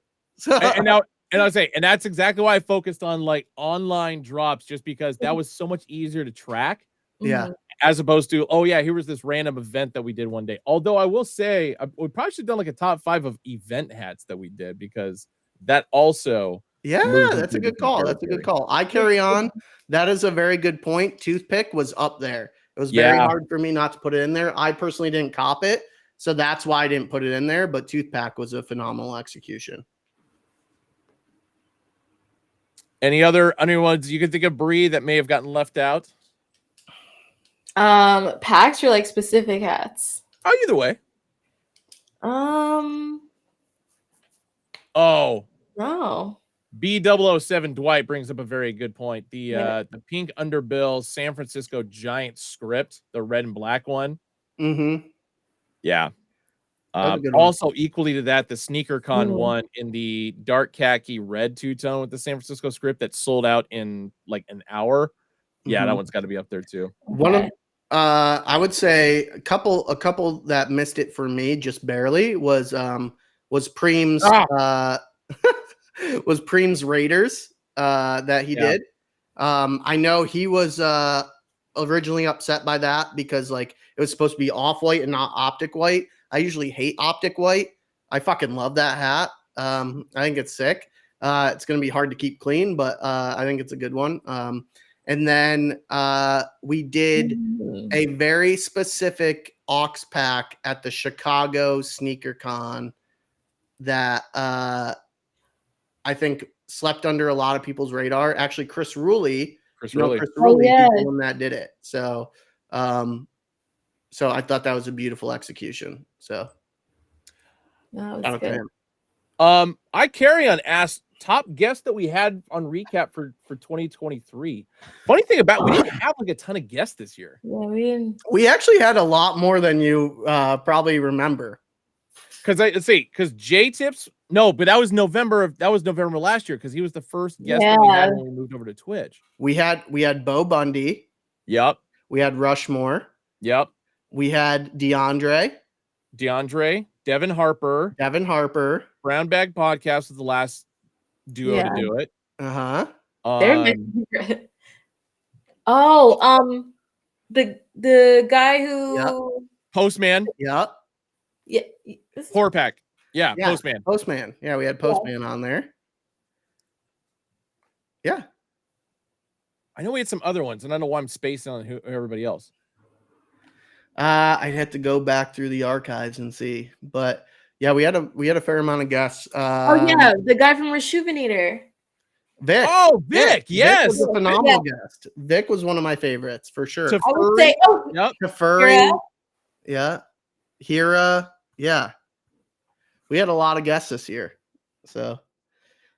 And I would say, and that's exactly why I focused on like online drops, just because that was so much easier to track. Yeah. As opposed to, oh yeah, here was this random event that we did one day. Although I will say, we probably should have done like a top 5 of event hats that we did, because that also. Yeah, that's a good call. That's a good call. I carry on. That is a very good point. Toothpick was up there. It was very hard for me not to put it in there. I personally didn't cop it, so that's why I didn't put it in there. But Toothpack was a phenomenal execution. Any other ones you can think of, Bree, that may have gotten left out? Packs or like specific hats? Oh, either way. No. B007 Dwight brings up a very good point. The pink underbill San Francisco Giants script, the red and black one. Yeah. Also equally to that, the SneakerCon one in the dark khaki red two-tone with the San Francisco script that sold out in like an hour. Yeah, that one's got to be up there too. One of I would say a couple that missed it for me just barely was Preem's was Preem's Raiders that he did. I know he was originally upset by that because like it was supposed to be off-white and not optic white. I usually hate optic white. I fucking love that hat. I think it's sick. It's going to be hard to keep clean, but I think it's a good one. And then we did a very specific Ox pack at the Chicago Sneaker Con that I think slept under a lot of people's radar. Actually, Chris Ruley is the one that did it. So, so I thought that was a beautiful execution. So, that was good. I carry on asked top guest that we had on ReCap for 2023. Funny thing about we didn't have like a ton of guests this year. Yeah, we actually had a lot more than you probably remember. Because J Tips, no, but that was November last year, because he was the first guest that we had when we moved over to Twitch. We had Bo Bundy. Yep. We had Rushmore. Yep. We had DeAndre, Devin Harper. Brown Bag Podcast was the last duo to do it. The guy who Postman. Yep. Yeah. Horror Pack. Yeah, Postman. Postman. Yeah, we had Postman on there. Yeah. I know we had some other ones, and I don't know why I'm spacing on everybody else. I'd have to go back through the archives and see, but yeah, we had a fair amount of guests. Oh yeah, the guy from Rejuvenator. Vic. Oh, Vic, yes. Vic was a phenomenal guest. Vic was one of my favorites for sure. I would say, Tefuri. Yeah. Hira. Yeah. We had a lot of guests this year. So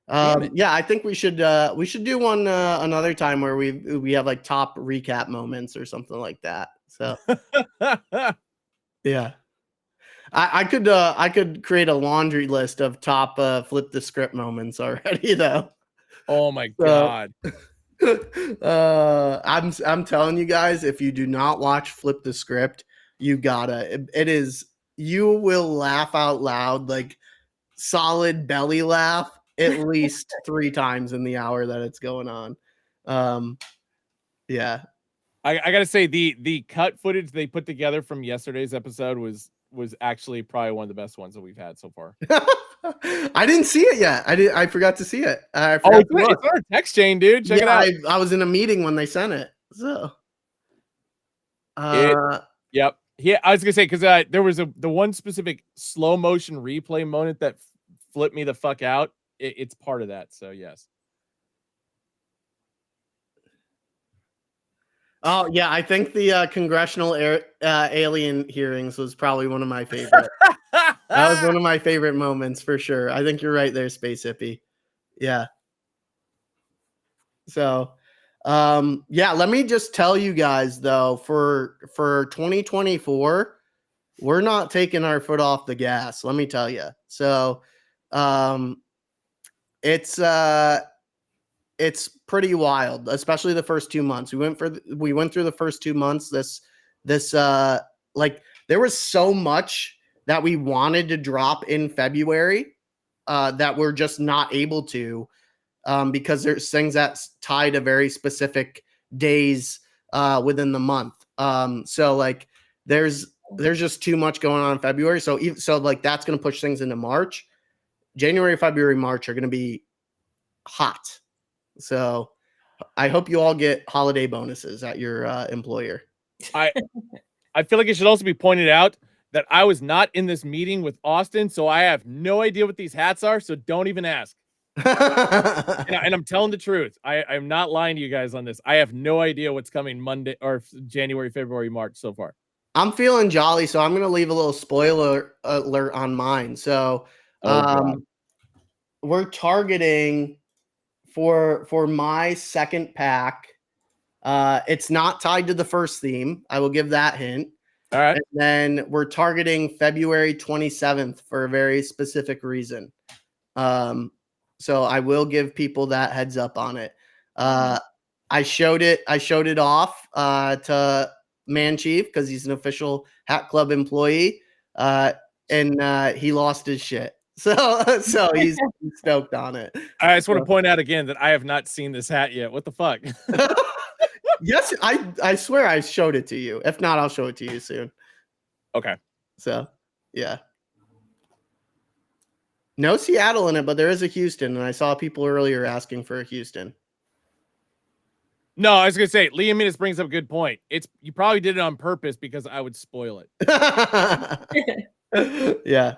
yeah, I think we should do one another time where we have like top recap moments or something like that. So yeah. I could create a laundry list of top flip the script moments already though. Oh my god. I'm telling you guys, if you do not watch Flip the Script, you gotta. It is, you will laugh out loud, like solid belly laugh at least 3 times in the hour that it's going on. Yeah. I gotta say the cut footage they put together from yesterday's episode was actually probably one of the best ones that we've had so far. I didn't see it yet. I forgot to see it. It's on our text chain, dude. Check it out. I was in a meeting when they sent it. So yep. Yeah, I was gonna say, because there was the one specific slow motion replay moment that flipped me the fuck out. It's part of that. So yes. Oh yeah, I think the congressional alien hearings was probably one of my favorite. That was one of my favorite moments for sure. I think you're right there, Space Hippie. Yeah. So, yeah, let me just tell you guys though, for 2024, we're not taking our foot off the gas. Let me tell you. So, it's pretty wild, especially the first 2 months. We went through the first 2 months. This like there was so much that we wanted to drop in February that we're just not able to because there's things that tie to very specific days within the month. So like there's just too much going on in February. So like that's going to push things into March. January, February, March are going to be hot. So I hope you all get holiday bonuses at your employer. I feel like it should also be pointed out that I was not in this meeting with Austin, so I have no idea what these hats are, so don't even ask. and I'm telling the truth. I'm not lying to you guys on this. I have no idea what's coming Monday or January, February, March so far. I'm feeling jolly, so I'm going to leave a little spoiler alert on mine. So we're targeting for my second pack. It's not tied to the first theme. I will give that hint. All right. And then we're targeting February 27th for a very specific reason. So I will give people that heads up on it. I showed it off to Man Chief because he's an official Hat Club employee. And he lost his shit. So he's stoked on it. I just want to point out again that I have not seen this hat yet. What the fuck? Yes, I swear I showed it to you. If not, I'll show it to you soon. Okay. So, yeah. No Seattle in it, but there is a Houston, and I saw people earlier asking for a Houston. No, I was gonna say, Liam Minus brings up a good point. You probably did it on purpose because I would spoil it. Yeah.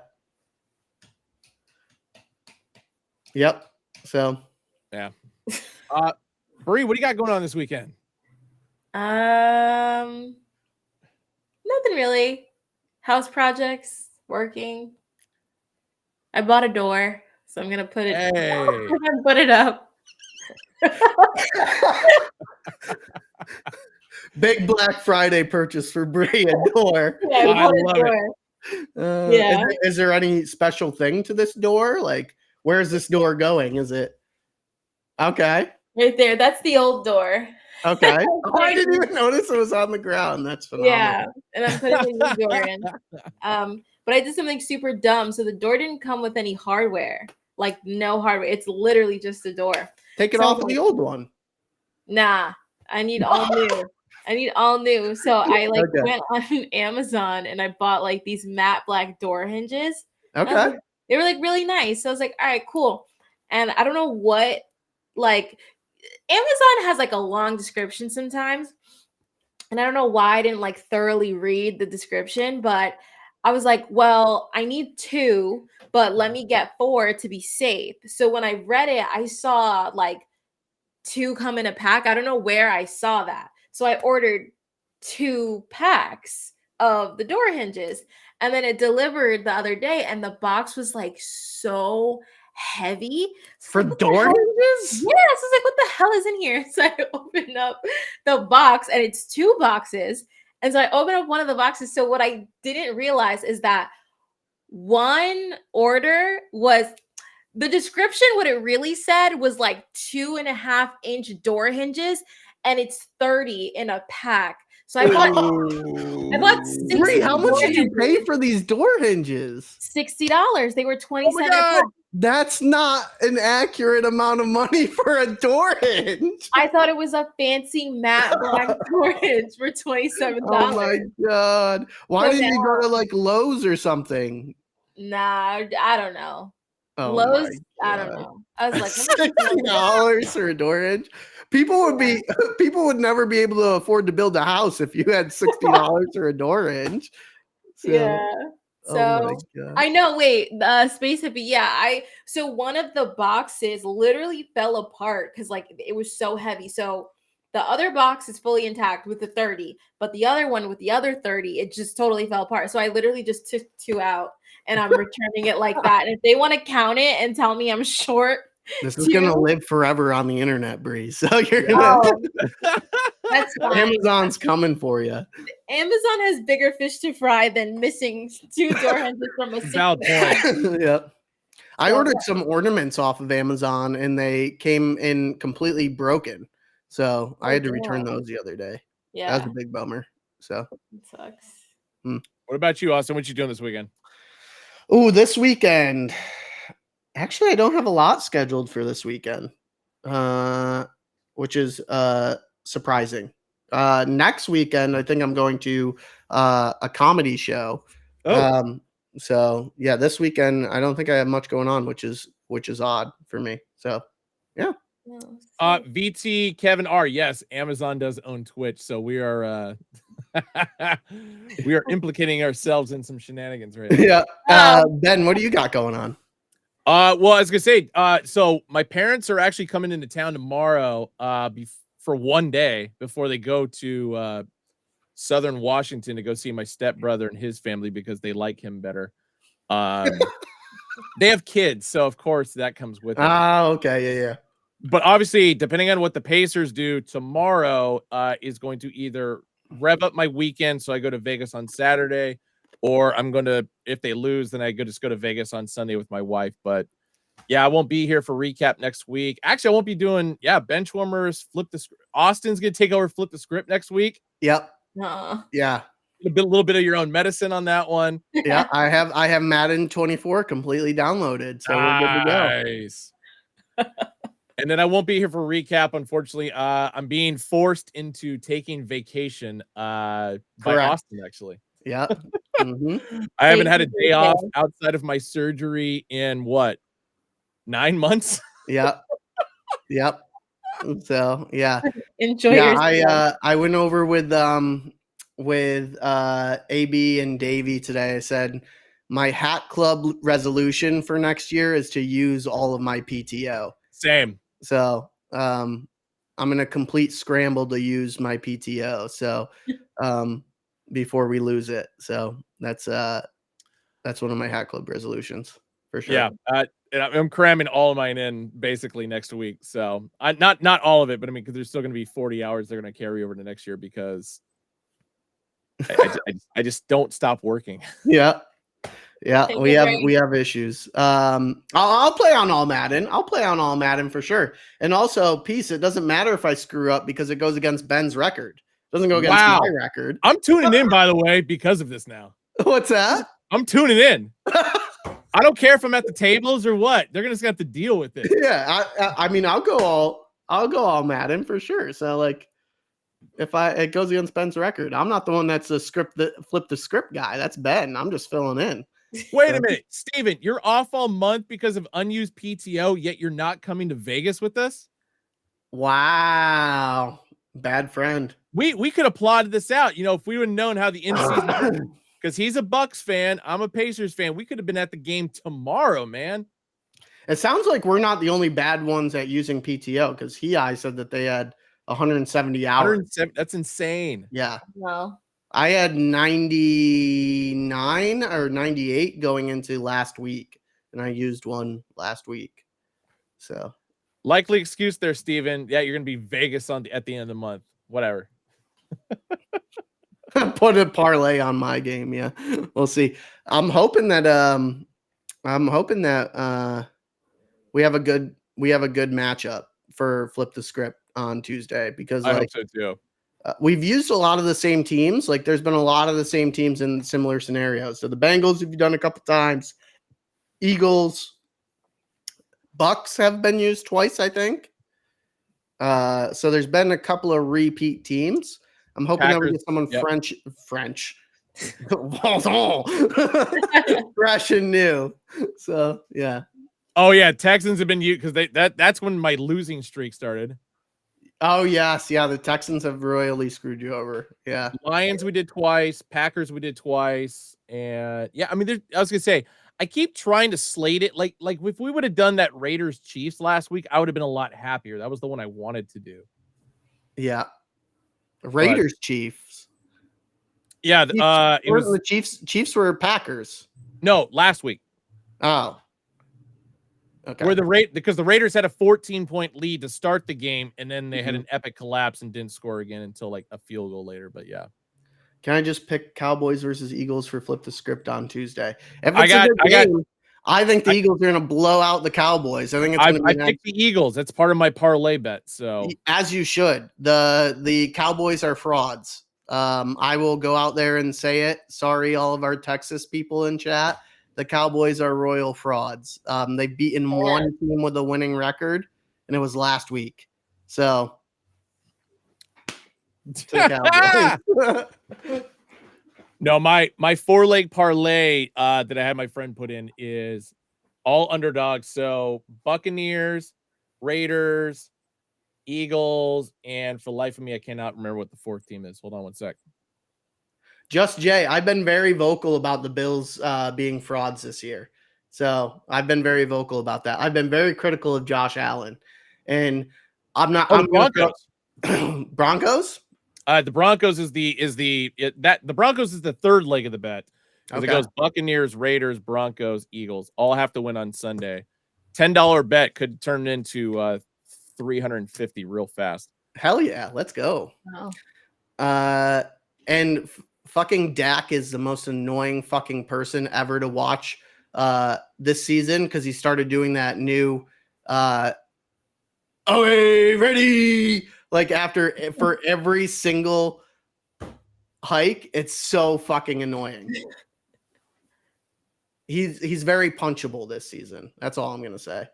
Yep. So. Yeah. Bree, what do you got going on this weekend? Nothing really. House projects, working. I bought a door, so I'm gonna put it. Hey. Put it up. Big Black Friday purchase for Bree, a door. Yeah, I love it. Yeah. Is there any special thing to this door? Like, where is this door going? Is it okay? Right there. That's the old door. Okay. Oh, I didn't even notice it was on the ground. That's phenomenal. Yeah, and I'm putting a new door in. But I did something super dumb. So the door didn't come with any hardware, like no hardware. It's literally just a door. Take it off of the old one. Nah, I need all new. I need all new. So I went on Amazon and I bought like these matte black door hinges. Okay. They were like really nice. So I was like, all right, cool. And I don't know what, like, Amazon has like a long description sometimes. And I don't know why I didn't like thoroughly read the description, but I was like, well, I need 2, but let me get 4 to be safe. So when I read it, I saw like 2 come in a pack. I don't know where I saw that. So I ordered 2 packs of the door hinges. And then it delivered the other day, and the box was like so heavy. For door hinges? Yes, I was like, what the hell is in here? So I opened up the box, and it's 2 boxes. And so I opened up one of the boxes. So what I didn't realize is that one order was the description, what it really said was like 2.5-inch door hinges, and it's 30 in a pack. So I bought 60 Bree, how much did you pay hinges. for these door hinges? $60. They were 27 Oh my God. That's not an accurate amount of money for a door hinge. I thought it was a fancy matte black door hinge for $27. Oh my God. Why So didn't you go now- to like Lowe's or something? Nah, I don't know. Oh Lowe's, my I don't God. know. I was like, let me $60 for a door hinge. People would never be able to afford to build a house if you had $60 for a door hinge. So, yeah. So oh my God. I know. Wait, Space Hippie. Yeah, so one of the boxes literally fell apart because like it was so heavy. So the other box is fully intact with the 30, but the other one with the other 30, it just totally fell apart. So I literally just took 2 out, and I'm returning it like that. And if they want to count it and tell me I'm short, This is gonna live forever on the internet, Bree. So you're gonna oh, that's fine. Amazon's coming for you. Amazon has bigger fish to fry than missing 2 door hinges from a Valid point. Yep. I So- ordered some ornaments off of Amazon and they came in completely broken. So I had to return damn. those the other day. That Yeah, was a big bummer. So it sucks. What about you, Austin? What you doing this weekend? oh, this weekend. Actually, I don't have a lot scheduled for this weekend. Which is surprising. Next weekend, I think I'm going to a comedy show. Oh. So yeah, this weekend I don't think I have much going on, which is odd for me. So yeah. No, VT Kevin R. Yes, Amazon does own Twitch, so we are we are implicating ourselves in some shenanigans right now. Yeah. Ben, what do you got going on? Well, I was gonna say, so my parents are actually coming into town tomorrow, for one day before they go to Southern Washington to go see my stepbrother and his family because they like him better. They have kids, so of course that comes with it. Okay, yeah. But obviously, depending on what the Pacers do tomorrow, is going to either rev up my weekend, so I go to Vegas on Saturday, or I'm going to, if they lose, then I just go to Vegas on Sunday with my wife. But yeah, I won't be here for recap next week. Actually, I won't be doing bench warmers. Flip the script. Austin's gonna take over. Flip the script next week. Yep. no. Yeah. A little bit of your own medicine on that one. Yeah. I have Madden 24 completely downloaded, so we're good to go. Nice. And then I won't be here for recap, unfortunately. I'm being forced into taking vacation by Austin, actually. Yeah. Mm-hmm. I haven't had a day off outside of my surgery in what, 9 months? Yep. So yeah. Enjoy Yeah, I went over with AB and Davey today. I said my hat club resolution for next year is to use all of my PTO. Same. So I'm in a complete scramble to use my PTO. So before we lose it. So that's one of my hat club resolutions for sure. Yeah. And I'm cramming all of mine in basically next week. So not all of it, but I mean, because there's still going to be 40 hours they're going to carry over to next year because I just don't stop working. Yeah. We have issues. I'll play on all Madden. I'll play on all Madden for sure. And also, Peace, it doesn't matter if I screw up because it goes against Ben's record. It doesn't go against my record. I'm tuning in, by the way, because of this now. What's that? I'm tuning in. I don't care if I'm at the tables or what. They're gonna have to deal with it. Yeah, I mean, I'll go all Madden for sure. So like, if it goes against Ben's record, I'm not the one that's flip the script guy. That's Ben. I'm just filling in. Wait a minute, Steven, you're off all month because of unused PTO, yet you're not coming to Vegas with us? Wow. Bad friend. We could have plotted this out. If we would have known how the in-season works, because he's a Bucks fan, I'm a Pacers fan. We could have been at the game tomorrow, man. It sounds like we're not the only bad ones at using PTO, because I said that they had 170 hours. That's insane. Yeah. No. I had 99 or 98 going into last week, and I used one last week. So likely excuse there, Steven. Yeah, you're gonna be Vegas at the end of the month. Whatever. Put a parlay on my game. Yeah, we'll see. I'm hoping that we have a good matchup for Flip the Script on Tuesday, because I hope so too. We've used a lot of the same teams. Like, there's been a lot of the same teams in similar scenarios. So the Bengals have done a couple times. Eagles, Bucks have been used twice, I think. So there's been a couple of repeat teams. I'm hoping that we get someone French, fresh and new. So yeah. Oh yeah, Texans have been used because that's when my losing streak started. Oh yes, yeah. The Texans have royally screwed you over. Yeah. Lions we did twice, Packers we did twice, and yeah, I mean, I was gonna say, I keep trying to slate it. Like if we would have done that Raiders Chiefs last week, I would have been a lot happier. That was the one I wanted to do. Yeah. Raiders Chiefs. Yeah, it was the Chiefs. Chiefs were Packers. No, last week. Oh. Okay. Where because the Raiders had a 14-point lead to start the game, and then they had an epic collapse and didn't score again until like a field goal later. But yeah. Can I just pick Cowboys versus Eagles for Flip the Script on Tuesday? If it's a good game, I think the Eagles are going to blow out the Cowboys. I think it's going to be. I picked the Eagles. That's part of my parlay bet. So as you should. The Cowboys are frauds. I will go out there and say it. Sorry, all of our Texas people in chat. The Cowboys are royal frauds. They've beaten one team with a winning record, and it was last week. So. No, my 4-leg parlay that I had my friend put in is all underdogs. So Buccaneers, Raiders, Eagles, and for the life of me, I cannot remember what the fourth team is. Hold on one sec. Just Jay, I've been very vocal about the Bills being frauds this year. So I've been very vocal about that. I've been very critical of Josh Allen, and I'm not. Oh, Broncos. Broncos. The Broncos is the Broncos is the third leg of the bet. It goes Buccaneers, Raiders, Broncos, Eagles. All have to win on Sunday. $10 bet could turn into 350 real fast. Hell yeah, let's go. Wow. And fucking Dak is the most annoying fucking person ever to watch this season, because he started doing that new ready, like for every single hike. It's so fucking annoying. He's very punchable this season. That's all I'm gonna say.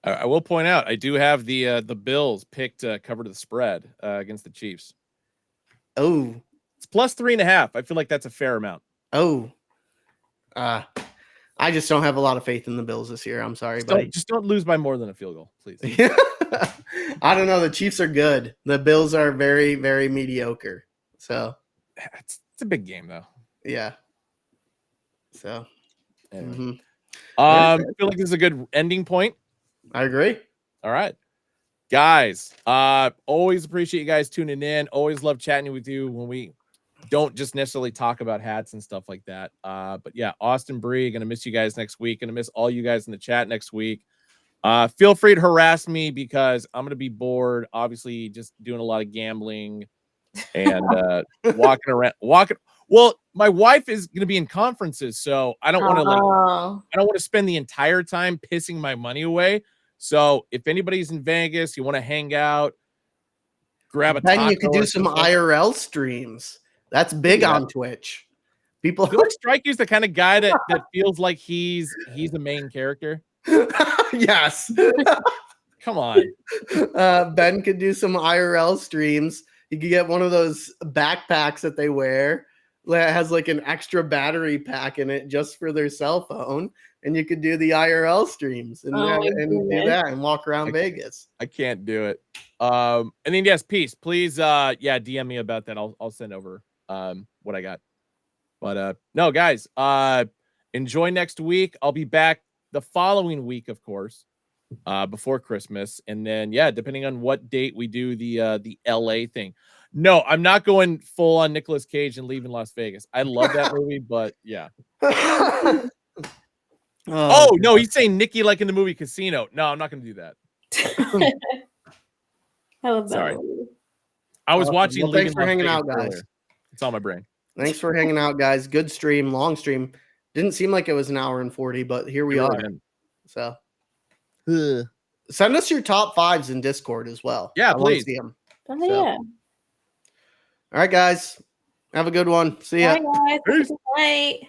I will point out, I do have the Bills picked cover to the spread against the Chiefs. Oh, it's plus 3.5. I feel like that's a fair amount. Oh, I just don't have a lot of faith in the Bills this year. I'm sorry, buddy. Just don't lose by more than a field goal, please. I don't know. The Chiefs are good. The Bills are very, very mediocre. So it's a big game, though. Yeah. So anyway. I feel like this is a good ending point. I agree. All right, guys. Always appreciate you guys tuning in. Always love chatting with you when we don't just necessarily talk about hats and stuff like that. But yeah, Austin Bree, gonna miss you guys next week. Gonna miss all you guys in the chat next week. Feel free to harass me because I'm gonna be bored. Obviously, just doing a lot of gambling and walking around. Well, my wife is gonna be in conferences, so I don't want to I don't want to spend the entire time pissing my money away. So if anybody's in Vegas, you want to hang out, grab a taco. Then you could do some IRL streams. That's big on Twitch. People like Strikey's the kind of guy that feels like he's the main character. Yes. Come on. Ben could do some IRL streams. You could get one of those backpacks that they wear that has like an extra battery pack in it just for their cell phone, and you could do the IRL streams and do that and walk around Vegas. I can't do it. And then yes, please DM me about that. I'll send over what I got. But no, guys, enjoy next week. I'll be back the following week, of course, before Christmas, and then depending on what date we do the LA thing. No, I'm not going full on Nicolas Cage and leaving Las Vegas. I love that movie, but yeah. Oh no, he's saying Nikki like in the movie Casino. No, I'm not going to do that. I love that. Sorry, I was watching. Well, thanks for hanging out, guys. Earlier. It's on my brain. Thanks for hanging out, guys. Good stream, long stream. Didn't seem like it was an hour and 40, but here we are. So send us your top 5s in Discord as well. Yeah, please. See them. Oh, yeah. All right, guys. Have a good one. See ya. Bye, guys. Good night.